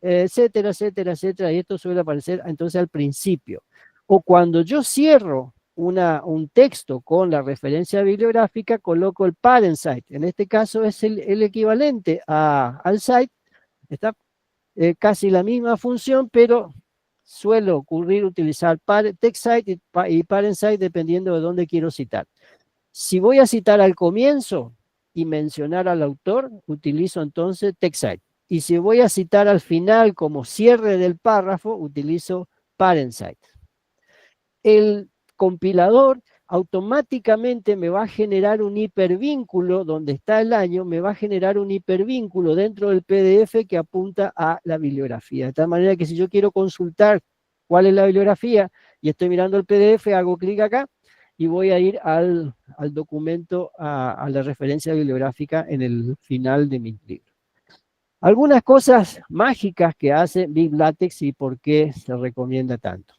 etcétera, etcétera, etcétera, y esto suele aparecer entonces al principio. O cuando yo cierro un texto con la referencia bibliográfica, coloco el parent site. En este caso es el equivalente al site, está casi la misma función, pero suele ocurrir utilizar text site y parent site dependiendo de dónde quiero citar. Si voy a citar al comienzo y mencionar al autor, utilizo entonces text site. Y si voy a citar al final como cierre del párrafo, utilizo parent site. El compilador automáticamente me va a generar un hipervínculo donde está el año, me va a generar un hipervínculo dentro del PDF que apunta a la bibliografía. De tal manera que si yo quiero consultar cuál es la bibliografía y estoy mirando el PDF, hago clic acá y voy a ir al documento, a la referencia bibliográfica en el final de mi libro. Algunas cosas mágicas que hace Big LaTeX y por qué se recomienda tanto.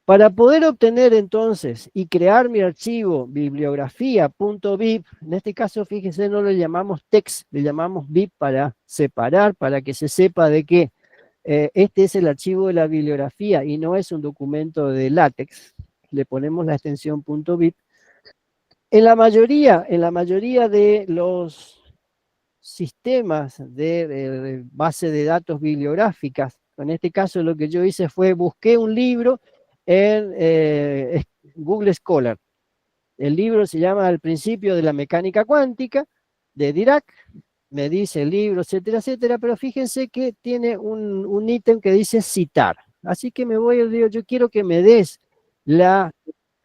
Para poder obtener entonces y crear mi archivo bibliografía.bib, en este caso fíjense no le llamamos text, le llamamos bib para separar, para que se sepa de que este es el archivo de la bibliografía y no es un documento de LaTeX, le ponemos la extensión .bib. En la mayoría de los sistemas de base de datos bibliográficas, en este caso lo que yo hice fue busqué un libro en Google Scholar. El libro se llama El principio de la mecánica cuántica, de Dirac, me dice el libro, etcétera, etcétera, pero fíjense que tiene un ítem que dice citar. Así que me voy, digo, yo quiero que me des la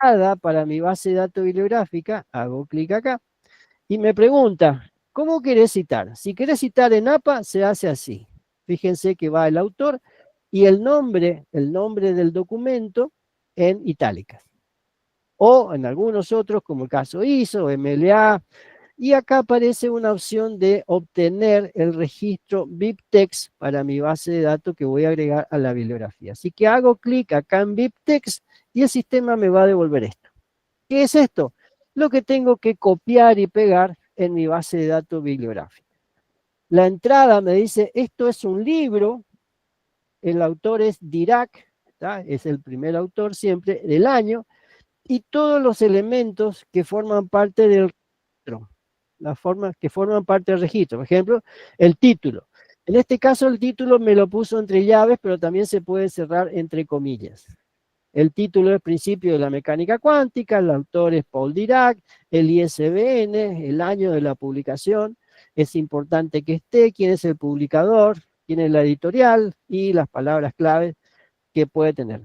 entrada para mi base de datos bibliográfica, hago clic acá, y me pregunta, ¿cómo querés citar? Si querés citar en APA, se hace así. Fíjense que va el autor y el nombre del documento en itálicas. O en algunos otros, como el caso ISO, MLA, y acá aparece una opción de obtener el registro BibTeX para mi base de datos que voy a agregar a la bibliografía. Así que hago clic acá en BibTeX y el sistema me va a devolver esto. ¿Qué es esto? Lo que tengo que copiar y pegar en mi base de datos bibliográfica. La entrada me dice, esto es un libro, el autor es Dirac, ¿tá? Es el primer autor siempre del año, y todos los elementos que forman parte del registro, las formas que forman parte del registro. Por ejemplo, el título. En este caso el título me lo puso entre llaves, pero también se puede cerrar entre comillas. El título es Principio de la Mecánica Cuántica, el autor es Paul Dirac, el ISBN, el año de la publicación, es importante que esté, quién es el publicador, quién es la editorial y las palabras clave que puede tener.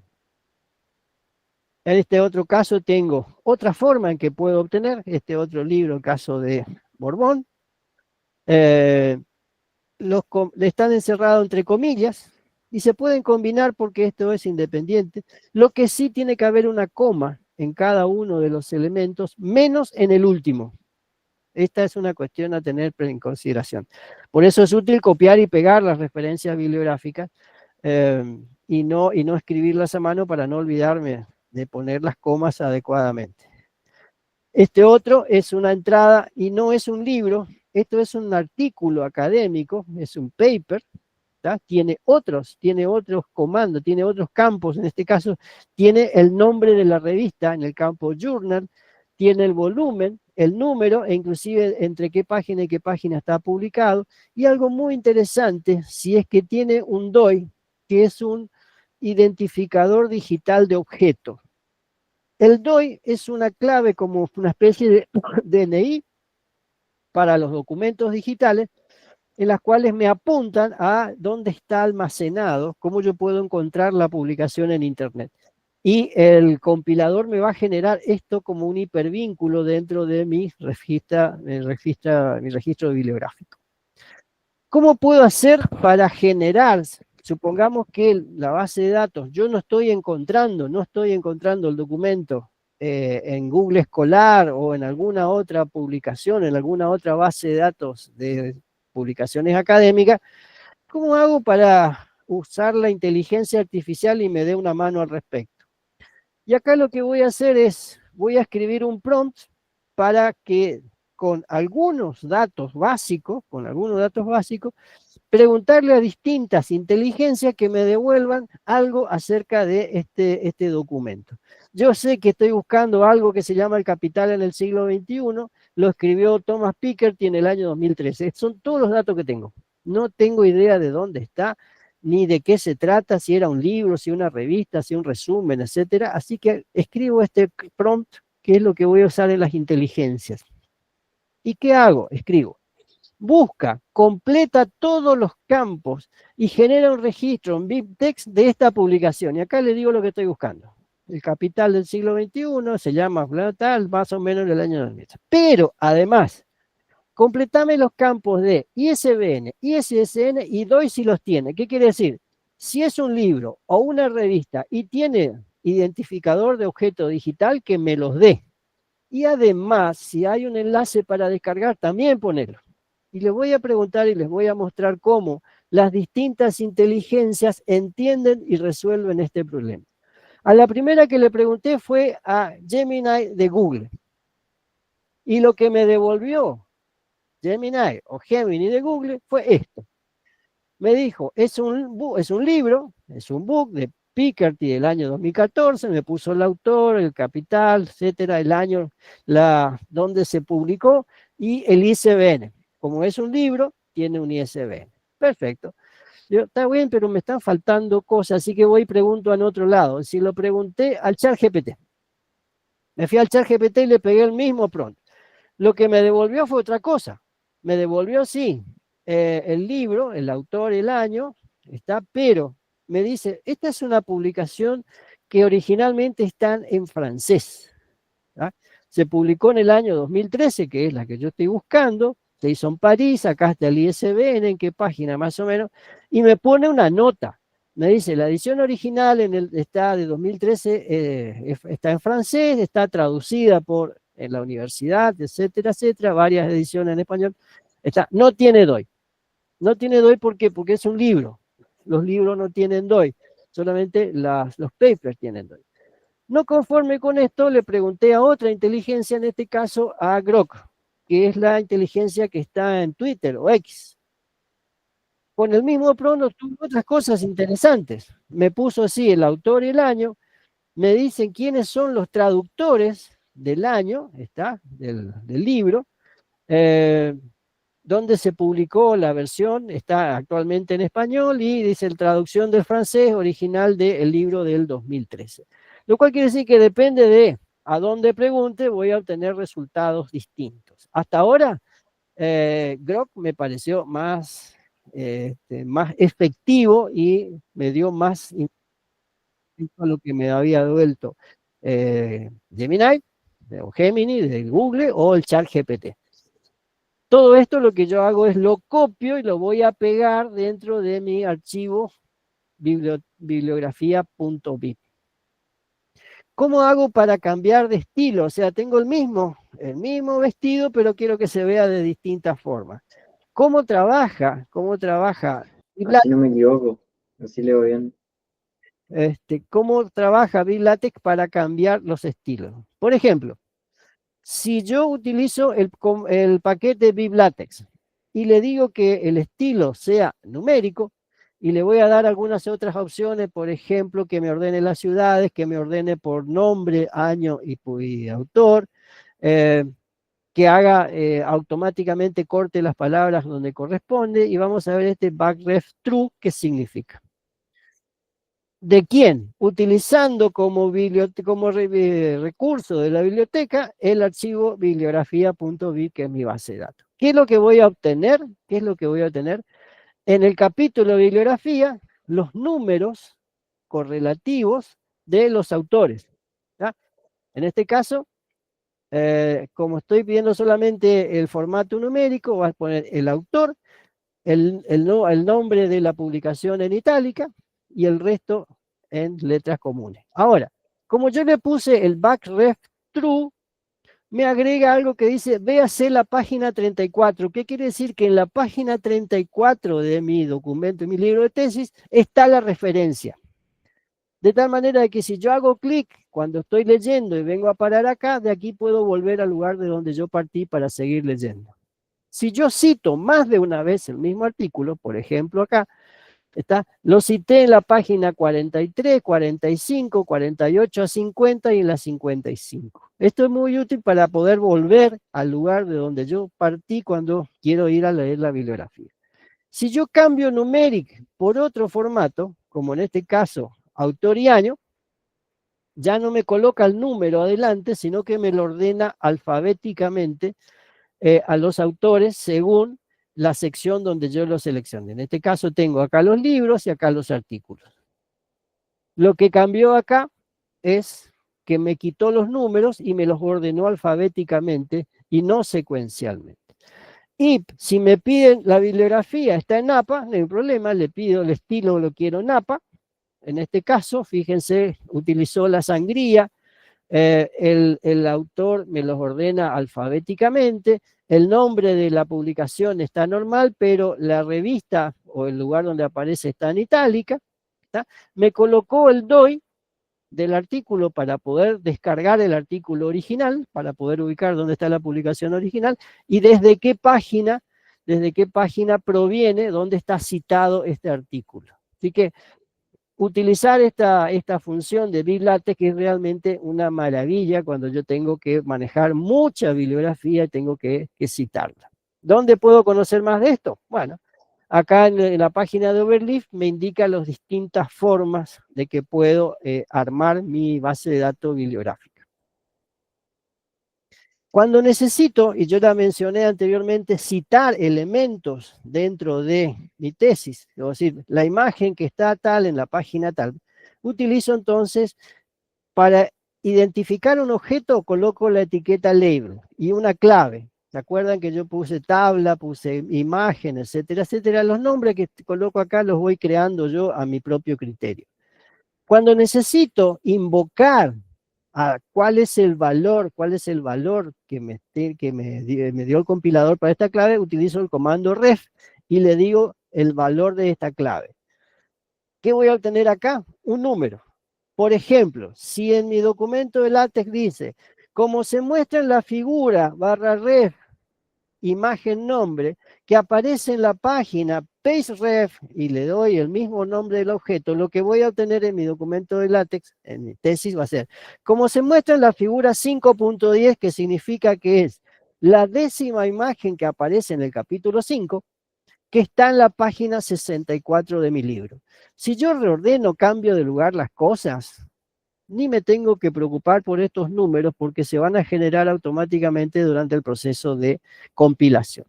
En este otro caso tengo otra forma en que puedo obtener este otro libro, el caso de Borbón. Eh, están encerrados entre comillas y se pueden combinar porque esto es independiente. Lo que sí tiene que haber una coma en cada uno de los elementos, menos en el último. Esta es una cuestión a tener en consideración. Por eso es útil copiar y pegar las referencias bibliográficas y no escribirlas a mano para no olvidarme de poner las comas adecuadamente. Este otro es una entrada y no es un libro, esto es un artículo académico, es un paper, ¿tá? Tiene otros comandos, tiene otros campos, en este caso tiene el nombre de la revista en el campo journal, tiene el volumen, el número e inclusive entre qué página y qué página está publicado. Y algo muy interesante, si es que tiene un DOI, que es un identificador digital de objeto. El DOI es una clave como una especie de DNI para los documentos digitales, en las cuales me apuntan a dónde está almacenado, cómo yo puedo encontrar la publicación en Internet. Y el compilador me va a generar esto como un hipervínculo dentro de mi registro bibliográfico. ¿Cómo puedo hacer para generar? Supongamos que la base de datos, yo no estoy encontrando el documento en Google Escolar o en alguna otra publicación, en alguna otra base de datos de publicaciones académicas. ¿Cómo hago para usar la inteligencia artificial y me dé una mano al respecto? Y acá lo que voy a hacer es, voy a escribir un prompt para que con algunos datos básicos, preguntarle a distintas inteligencias que me devuelvan algo acerca de este documento. Yo sé que estoy buscando algo que se llama El Capital en el siglo XXI, lo escribió Thomas Piketty en el año 2013. Son todos los datos que tengo. No tengo idea de dónde está, ni de qué se trata, si era un libro, si una revista, si un resumen, etcétera. Así que escribo este prompt, que es lo que voy a usar en las inteligencias. ¿Y qué hago? Escribo. Busca, completa todos los campos y genera un registro en BibTeX de esta publicación. Y acá le digo lo que estoy buscando. El Capital del siglo XXI se llama tal, más o menos en el año 2000. Pero además, completame los campos de ISBN, ISSN y DOI si los tiene. ¿Qué quiere decir? Si es un libro o una revista y tiene identificador de objeto digital, que me los dé. Y además, si hay un enlace para descargar, también ponerlo. Y les voy a preguntar y les voy a mostrar cómo las distintas inteligencias entienden y resuelven este problema. A la primera que le pregunté fue a Gemini de Google. Y lo que me devolvió Gemini o Gemini de Google fue esto. Me dijo, es un libro, es un book de Piketty del año 2014, me puso el autor, el capital, etcétera, el año, donde se publicó y el ISBN. Como es un libro, tiene un ISBN. Perfecto. Yo, está bien, pero me están faltando cosas, así que voy y pregunto en otro lado. Si lo pregunté al ChatGPT. Me fui al ChatGPT y le pegué el mismo prompt. Lo que me devolvió fue otra cosa. Me devolvió, sí, el libro, el autor, el año, está, pero me dice, esta es una publicación que originalmente está en francés. ¿Ah? Se publicó en el año 2013, que es la que yo estoy buscando, se hizo en París, acá está el ISBN, en qué página más o menos, y me pone una nota. Me dice, la edición original está de 2013, está en francés, está traducida en la universidad, etcétera, etcétera, varias ediciones en español. No tiene DOI. No tiene DOI, ¿por qué? Porque es un libro. Los libros no tienen DOI, solamente los papers tienen DOI. No conforme con esto, le pregunté a otra inteligencia, en este caso a Grok, que es la inteligencia que está en Twitter o X. Con el mismo prompt tuvo otras cosas interesantes. Me puso así el autor y el año, me dicen quiénes son los traductores del año, del libro, donde se publicó la versión, está actualmente en español, y dice traducción del francés original del libro del 2013. Lo cual quiere decir que depende de a dónde pregunte, voy a obtener resultados distintos. Hasta ahora, Grok me pareció más efectivo y me dio más a lo que me había devuelto Gemini, o Gemini de Google o el ChatGPT. Todo esto lo que yo hago es lo copio y lo voy a pegar dentro de mi archivo bibliografía.bib. ¿Cómo hago para cambiar de estilo? O sea, tengo el mismo vestido, pero quiero que se vea de distintas formas. ¿Cómo trabaja? ¿Cómo trabaja? Así no me equivoco, así leo bien. ¿Cómo trabaja BibLatex para cambiar los estilos? Por ejemplo, si yo utilizo el paquete BibLatex y le digo que el estilo sea numérico, y le voy a dar algunas otras opciones, por ejemplo, que me ordene las ciudades, que me ordene por nombre, año y autor, que haga automáticamente corte las palabras donde corresponde, y vamos a ver este backref true, ¿qué significa? ¿De quién? Utilizando como recurso de la biblioteca el archivo bibliografía.bib, que es mi base de datos. ¿Qué es lo que voy a obtener? ¿Qué es lo que voy a obtener? En el capítulo de bibliografía, los números correlativos de los autores. ¿Ya? En este caso, como estoy pidiendo solamente el formato numérico, voy a poner el autor, el nombre de la publicación en itálica y el resto en letras comunes. Ahora, como yo le puse el backref true, me agrega algo que dice, véase la página 34. ¿Qué quiere decir? Que en la página 34 de mi documento, de mi libro de tesis, está la referencia. De tal manera que si yo hago clic cuando estoy leyendo y vengo a parar acá, de aquí puedo volver al lugar de donde yo partí para seguir leyendo. Si yo cito más de una vez el mismo artículo, por ejemplo acá, lo cité en la página 43, 45, 48 a 50 y en la 55. Esto es muy útil para poder volver al lugar de donde yo partí cuando quiero ir a leer la bibliografía. Si yo cambio numeric por otro formato, como en este caso autor y año, ya no me coloca el número adelante, sino que me lo ordena alfabéticamente a los autores según la sección donde yo los seleccioné. En este caso tengo acá los libros y acá los artículos. Lo que cambió acá es que me quitó los números y me los ordenó alfabéticamente y no secuencialmente. Y si me piden la bibliografía, está en APA, no hay problema, le pido el estilo, lo quiero en APA. En este caso, fíjense, utilizó la sangría, el autor me los ordena alfabéticamente, el nombre de la publicación está normal, pero la revista o el lugar donde aparece está en itálica. ¿Está? Me colocó el DOI del artículo para poder descargar el artículo original, para poder ubicar dónde está la publicación original y desde qué página proviene, dónde está citado este artículo. Así que utilizar esta función de BibLatex es realmente una maravilla cuando yo tengo que manejar mucha bibliografía y tengo que citarla. ¿Dónde puedo conocer más de esto? Bueno, acá en la página de Overleaf me indica las distintas formas de que puedo armar mi base de datos bibliográfica. Cuando necesito, y yo la mencioné anteriormente, citar elementos dentro de mi tesis, es decir, la imagen que está tal en la página tal, utilizo entonces para identificar un objeto, coloco la etiqueta label y una clave. ¿Se acuerdan que yo puse tabla, puse imagen, etcétera, etcétera? Los nombres que coloco acá los voy creando yo a mi propio criterio. Cuando necesito invocar cuál es el valor que me dio el compilador para esta clave, utilizo el comando ref y le digo el valor de esta clave. ¿Qué voy a obtener acá? Un número. Por ejemplo, si en mi documento de LaTeX dice, como se muestra en la figura /ref imagen nombre, que aparece en la página pageref y le doy el mismo nombre del objeto, lo que voy a obtener en mi documento de LaTeX, en mi tesis, va a ser, como se muestra en la figura 5.10, que significa que es la 10ª imagen que aparece en el capítulo 5, que está en la página 64 de mi libro. Si yo reordeno, cambio de lugar las cosas, ni me tengo que preocupar por estos números porque se van a generar automáticamente durante el proceso de compilación.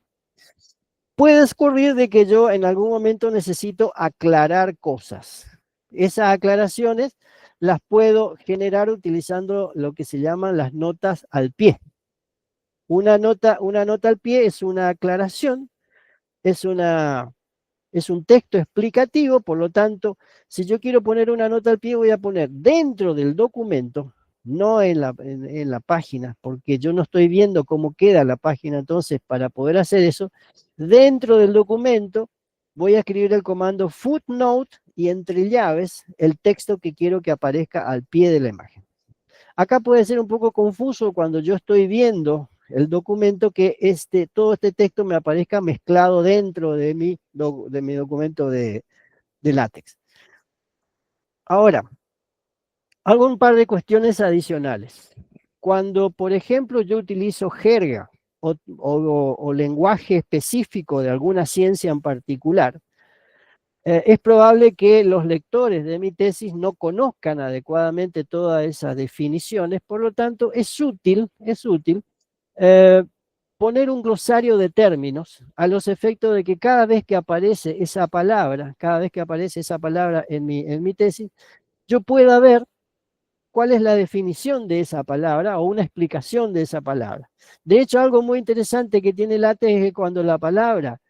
Puede ocurrir de que yo en algún momento necesito aclarar cosas. Esas aclaraciones las puedo generar utilizando lo que se llaman las notas al pie. Una nota al pie es una aclaración, es un texto explicativo, por lo tanto, si yo quiero poner una nota al pie, voy a poner dentro del documento, no en la página, porque yo no estoy viendo cómo queda la página. Entonces, para poder hacer eso, dentro del documento voy a escribir el comando footnote y entre llaves el texto que quiero que aparezca al pie de la imagen. Acá puede ser un poco confuso cuando yo estoy viendo el documento que todo este texto me aparezca mezclado dentro de mi documento de látex. Ahora, hago un par de cuestiones adicionales. Cuando, por ejemplo, yo utilizo jerga o lenguaje específico de alguna ciencia en particular, es probable que los lectores de mi tesis no conozcan adecuadamente todas esas definiciones. Por lo tanto, es útil poner un glosario de términos a los efectos de que cada vez que aparece esa palabra, en mi tesis, yo pueda ver cuál es la definición de esa palabra o una explicación de esa palabra. De hecho, algo muy interesante que tiene LaTeX es que cuando la palabra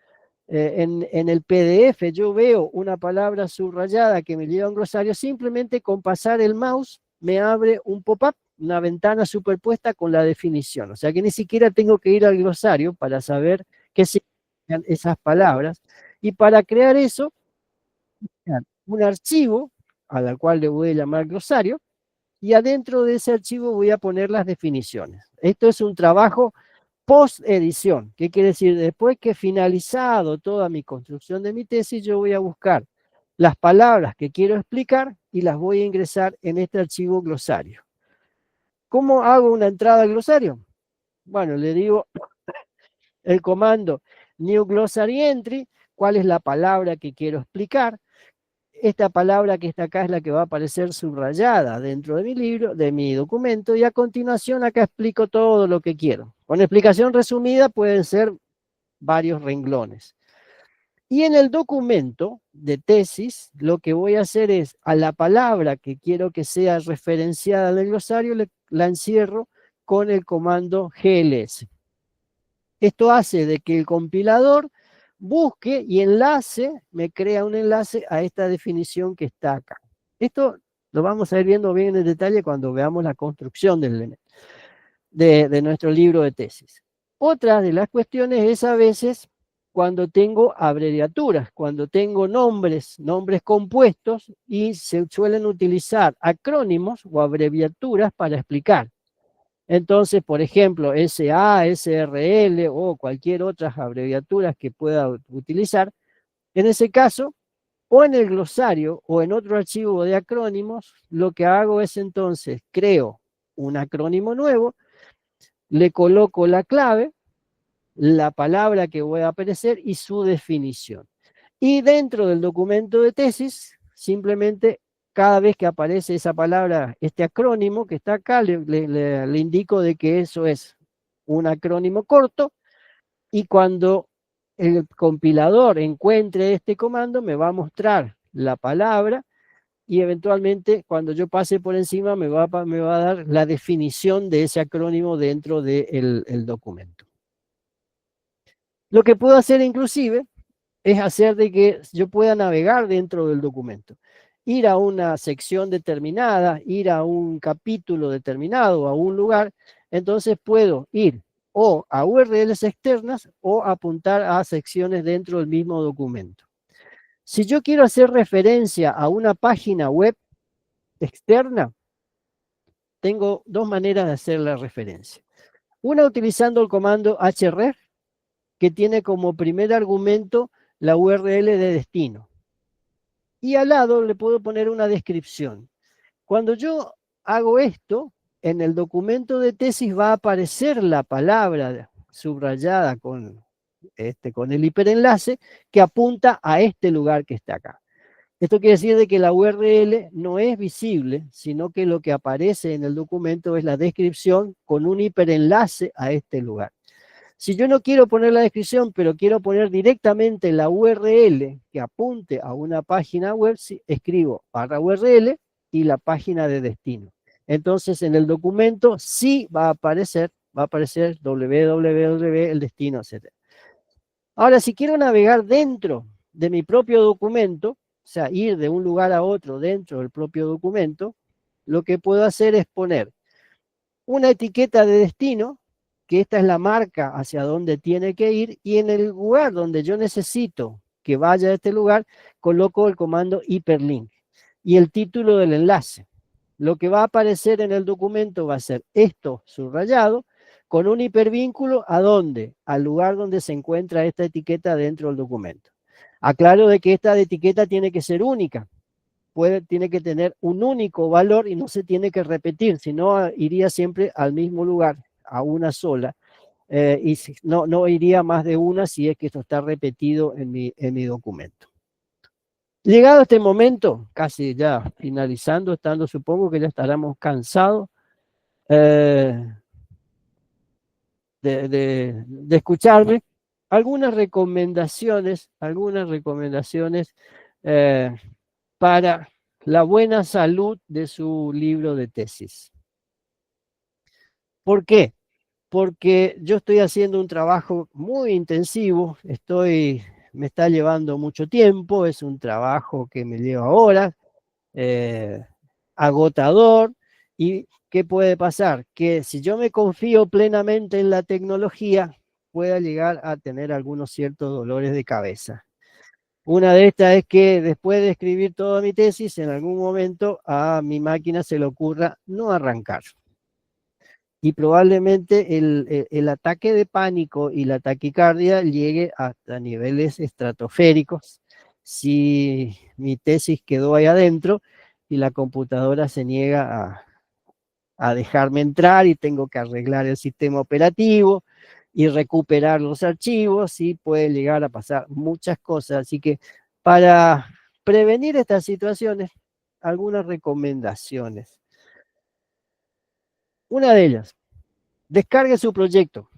en el PDF yo veo una palabra subrayada que me lleva a un glosario, simplemente con pasar el mouse me abre un pop-up, una ventana superpuesta con la definición. O sea que ni siquiera tengo que ir al glosario para saber qué significan esas palabras. Y para crear eso, un archivo al cual le voy a llamar glosario, y adentro de ese archivo voy a poner las definiciones. Esto es un trabajo post-edición. ¿Qué quiere decir? Después que he finalizado toda mi construcción de mi tesis, yo voy a buscar las palabras que quiero explicar y las voy a ingresar en este archivo glosario. ¿Cómo hago una entrada al glosario? Bueno, le digo el comando new glossary entry, cuál es la palabra que quiero explicar. Esta palabra que está acá es la que va a aparecer subrayada dentro de mi libro, de mi documento, y a continuación acá explico todo lo que quiero. Con explicación resumida pueden ser varios renglones. Y en el documento de tesis, lo que voy a hacer es, a la palabra que quiero que sea referenciada en el glosario, la encierro con el comando GLS. Esto hace de que el compilador busque y me crea un enlace a esta definición que está acá. Esto lo vamos a ir viendo bien en detalle cuando veamos la construcción de nuestro libro de tesis. Otra de las cuestiones es a veces cuando tengo abreviaturas, cuando tengo nombres compuestos y se suelen utilizar acrónimos o abreviaturas para explicar. Entonces, por ejemplo, SA, SRL o cualquier otra abreviaturas que pueda utilizar, en ese caso, o en el glosario o en otro archivo de acrónimos, lo que hago es entonces creo un acrónimo nuevo, le coloco la clave, la palabra que voy a aparecer y su definición. Y dentro del documento de tesis, simplemente cada vez que aparece esa palabra, este acrónimo que está acá, le indico de que eso es un acrónimo corto, y cuando el compilador encuentre este comando, me va a mostrar la palabra, y eventualmente cuando yo pase por encima me va a dar la definición de ese acrónimo dentro del documento. Lo que puedo hacer inclusive es hacer de que yo pueda navegar dentro del documento, ir a una sección determinada, ir a un capítulo determinado, a un lugar. Entonces puedo ir o a URLs externas o apuntar a secciones dentro del mismo documento. Si yo quiero hacer referencia a una página web externa, tengo dos maneras de hacer la referencia. Una utilizando el comando href, que tiene como primer argumento la URL de destino. Y al lado le puedo poner una descripción. Cuando yo hago esto, en el documento de tesis va a aparecer la palabra subrayada con el hiperenlace que apunta a este lugar que está acá. Esto quiere decir de que la URL no es visible, sino que lo que aparece en el documento es la descripción con un hiperenlace a este lugar. Si yo no quiero poner la descripción, pero quiero poner directamente la URL que apunte a una página web, escribo /URL y la página de destino. Entonces en el documento sí va a aparecer va a aparecer www, el destino, etc. Ahora, si quiero navegar dentro de mi propio documento, o sea, ir de un lugar a otro dentro del propio documento, lo que puedo hacer es poner una etiqueta de destino, que esta es la marca hacia donde tiene que ir, y en el lugar donde yo necesito que vaya a este lugar, coloco el comando hyperlink y el título del enlace. Lo que va a aparecer en el documento va a ser esto subrayado con un hipervínculo ¿a dónde? Al lugar donde se encuentra esta etiqueta dentro del documento. Aclaro de que esta etiqueta tiene que ser única. Tiene que tener un único valor y no se tiene que repetir, si no iría siempre al mismo lugar, a una sola, y no iría más de una si es que esto está repetido en mi documento. Llegado este momento, casi ya finalizando, supongo que ya estaremos cansados de escucharme, algunas recomendaciones para la buena salud de su libro de tesis. ¿Por qué? Porque yo estoy haciendo un trabajo muy intensivo, me está llevando mucho tiempo, es un trabajo que me lleva horas, agotador, y ¿qué puede pasar? Que si yo me confío plenamente en la tecnología, pueda llegar a tener algunos ciertos dolores de cabeza. Una de estas es que después de escribir toda mi tesis, en algún momento a mi máquina se le ocurra no arrancar. Y probablemente el ataque de pánico y la taquicardia llegue hasta niveles estratosféricos si mi tesis quedó ahí adentro y la computadora se niega a dejarme entrar y tengo que arreglar el sistema operativo y recuperar los archivos, y puede llegar a pasar muchas cosas. Así que para prevenir estas situaciones, algunas recomendaciones. Una de ellas, descargue su proyecto.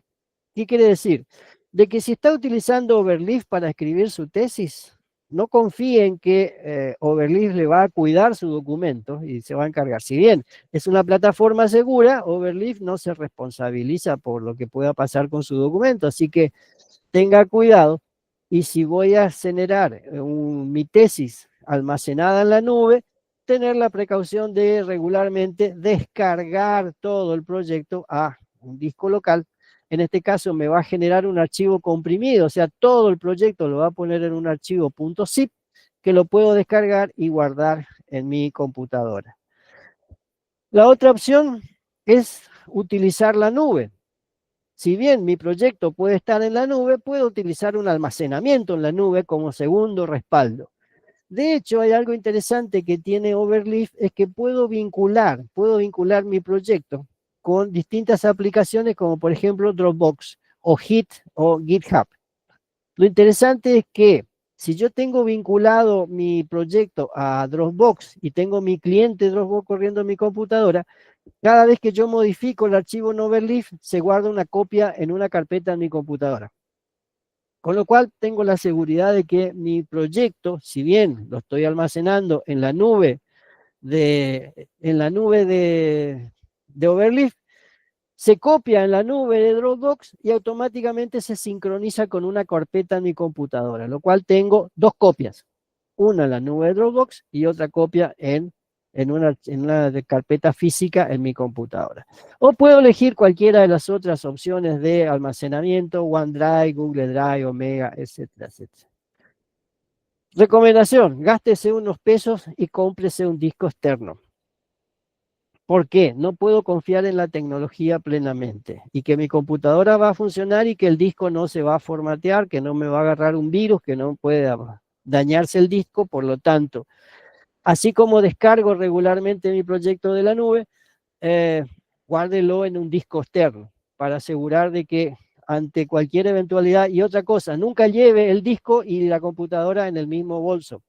¿Qué quiere decir? De que si está utilizando Overleaf para escribir su tesis, no confíe en que Overleaf le va a cuidar su documento y se va a encargar. Si bien es una plataforma segura, Overleaf no se responsabiliza por lo que pueda pasar con su documento, así que tenga cuidado. Y si voy a generar mi tesis almacenada en la nube, tener la precaución de regularmente descargar todo el proyecto a un disco local. En este caso me va a generar un archivo comprimido, o sea, todo el proyecto lo va a poner en un archivo .zip que lo puedo descargar y guardar en mi computadora. La otra opción es utilizar la nube. Si bien mi proyecto puede estar en la nube, puedo utilizar un almacenamiento en la nube como segundo respaldo. De hecho, hay algo interesante que tiene Overleaf, es que puedo vincular mi proyecto con distintas aplicaciones como por ejemplo Dropbox o Git o GitHub. Lo interesante es que si yo tengo vinculado mi proyecto a Dropbox y tengo mi cliente Dropbox corriendo en mi computadora, cada vez que yo modifico el archivo en Overleaf, se guarda una copia en una carpeta en mi computadora. Con lo cual tengo la seguridad de que mi proyecto, si bien lo estoy almacenando en la nube de Overleaf, se copia en la nube de Dropbox y automáticamente se sincroniza con una carpeta en mi computadora, lo cual tengo dos copias, una en la nube de Dropbox y otra copia en una carpeta física en mi computadora. O puedo elegir cualquiera de las otras opciones de almacenamiento, OneDrive, Google Drive, Omega, etcétera, etcétera. Recomendación, gástese unos pesos y cómprese un disco externo. ¿Por qué? No puedo confiar en la tecnología plenamente y que mi computadora va a funcionar y que el disco no se va a formatear, que no me va a agarrar un virus, que no puede dañarse el disco. Por lo tanto, así como descargo regularmente mi proyecto de la nube, guárdelo en un disco externo para asegurar de que ante cualquier eventualidad. Y otra cosa, nunca lleve el disco y la computadora en el mismo bolso,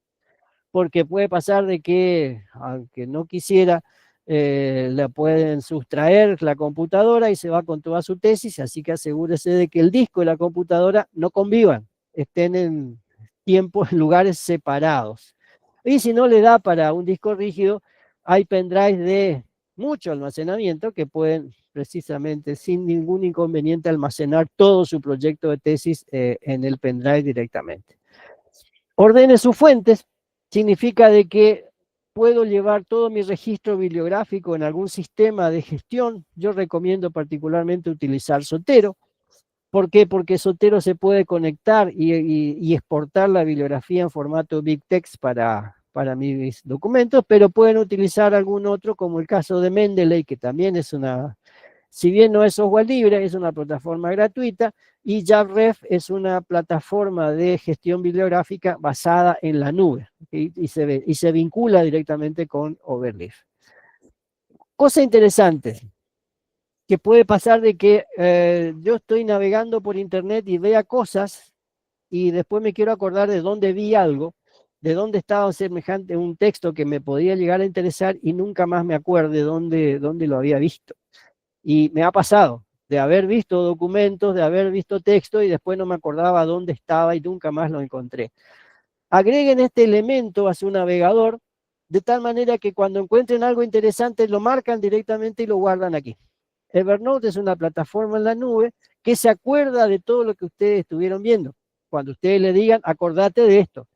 porque puede pasar de que, aunque no quisiera, la pueden sustraer la computadora y se va con toda su tesis, así que asegúrese de que el disco y la computadora no convivan, estén en tiempos, en lugares separados. Y si no le da para un disco rígido, hay pendrives de mucho almacenamiento que pueden precisamente sin ningún inconveniente almacenar todo su proyecto de tesis en el pendrive directamente. Ordene sus fuentes, significa de que puedo llevar todo mi registro bibliográfico en algún sistema de gestión. Yo recomiendo particularmente utilizar Zotero. ¿Por qué? Porque Zotero se puede conectar y exportar la bibliografía en formato BibTeX para mis documentos, pero pueden utilizar algún otro, como el caso de Mendeley, que también es una, si bien no es software libre, es una plataforma gratuita, y JabRef es una plataforma de gestión bibliográfica basada en la nube, y se vincula directamente con Overleaf. Cosa interesante, que puede pasar de que yo estoy navegando por internet y vea cosas y después me quiero acordar de dónde vi algo, de dónde estaba semejante un texto que me podía llegar a interesar y nunca más me acuerde dónde lo había visto. Y me ha pasado de haber visto documentos, de haber visto texto y después no me acordaba dónde estaba y nunca más lo encontré. Agreguen este elemento a su navegador de tal manera que cuando encuentren algo interesante lo marcan directamente y lo guardan aquí. Evernote es una plataforma en la nube que se acuerda de todo lo que ustedes estuvieron viendo. Cuando ustedes le digan, acordate de esto.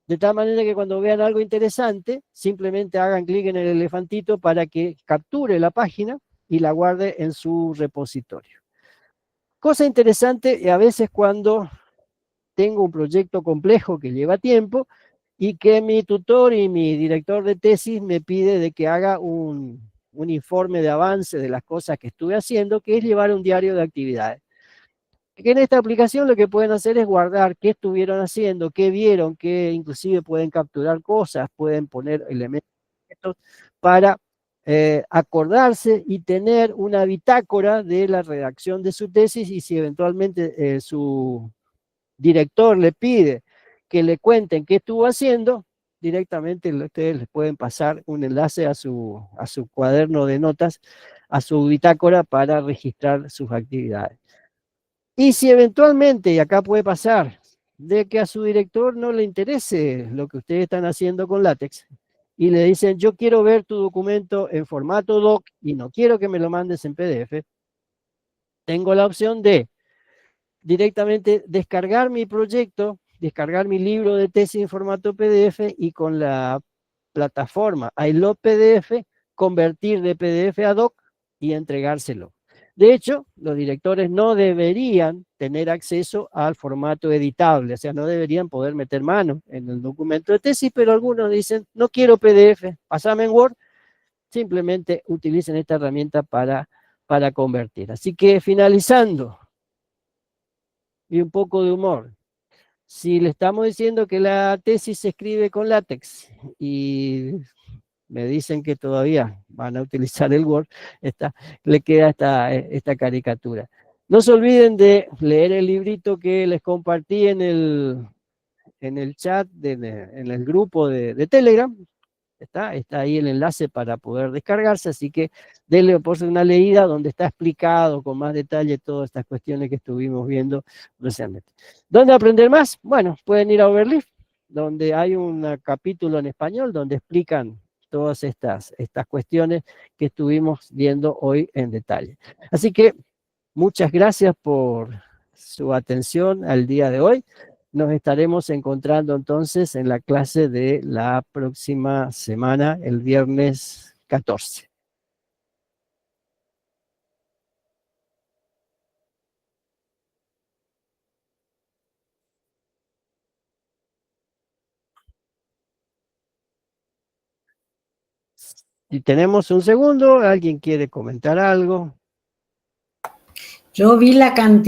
De tal manera que cuando vean algo interesante, simplemente hagan clic en el elefantito para que capture la página y la guarde en su repositorio. Cosa interesante, a veces cuando tengo un proyecto complejo que lleva tiempo y que mi tutor y mi director de tesis me pide de que haga un informe de avance de las cosas que estuve haciendo, que es llevar un diario de actividades. Que en esta aplicación lo que pueden hacer es guardar qué estuvieron haciendo, qué vieron, que inclusive pueden capturar cosas, pueden poner elementos para acordarse y tener una bitácora de la redacción de su tesis, y si eventualmente su director le pide que le cuenten qué estuvo haciendo, directamente ustedes les pueden pasar un enlace a su cuaderno de notas, a su bitácora para registrar sus actividades. Y si eventualmente, y acá puede pasar, de que a su director no le interese lo que ustedes están haciendo con LaTeX, y le dicen, yo quiero ver tu documento en formato doc y no quiero que me lo mandes en PDF, tengo la opción de directamente descargar mi proyecto, descargar mi libro de tesis en formato PDF y con la plataforma iLove PDF convertir de PDF a doc y entregárselo. De hecho, los directores no deberían tener acceso al formato editable, o sea, no deberían poder meter mano en el documento de tesis, pero algunos dicen, no quiero PDF, pásame en Word, simplemente utilicen esta herramienta para convertir. Así que finalizando, y un poco de humor. Si le estamos diciendo que la tesis se escribe con LaTeX y me dicen que todavía van a utilizar el Word, le queda esta caricatura. No se olviden de leer el librito que les compartí en el chat, en el grupo de Telegram. Está ahí el enlace para poder descargarse, así que denle por una leída donde está explicado con más detalle todas estas cuestiones que estuvimos viendo recientemente. ¿Dónde aprender más? Bueno, pueden ir a Overleaf, donde hay un capítulo en español donde explican todas estas cuestiones que estuvimos viendo hoy en detalle. Así que muchas gracias por su atención al día de hoy. Nos estaremos encontrando entonces en la clase de la próxima semana, el viernes 14. Si tenemos un segundo, ¿alguien quiere comentar algo? Yo vi la cantidad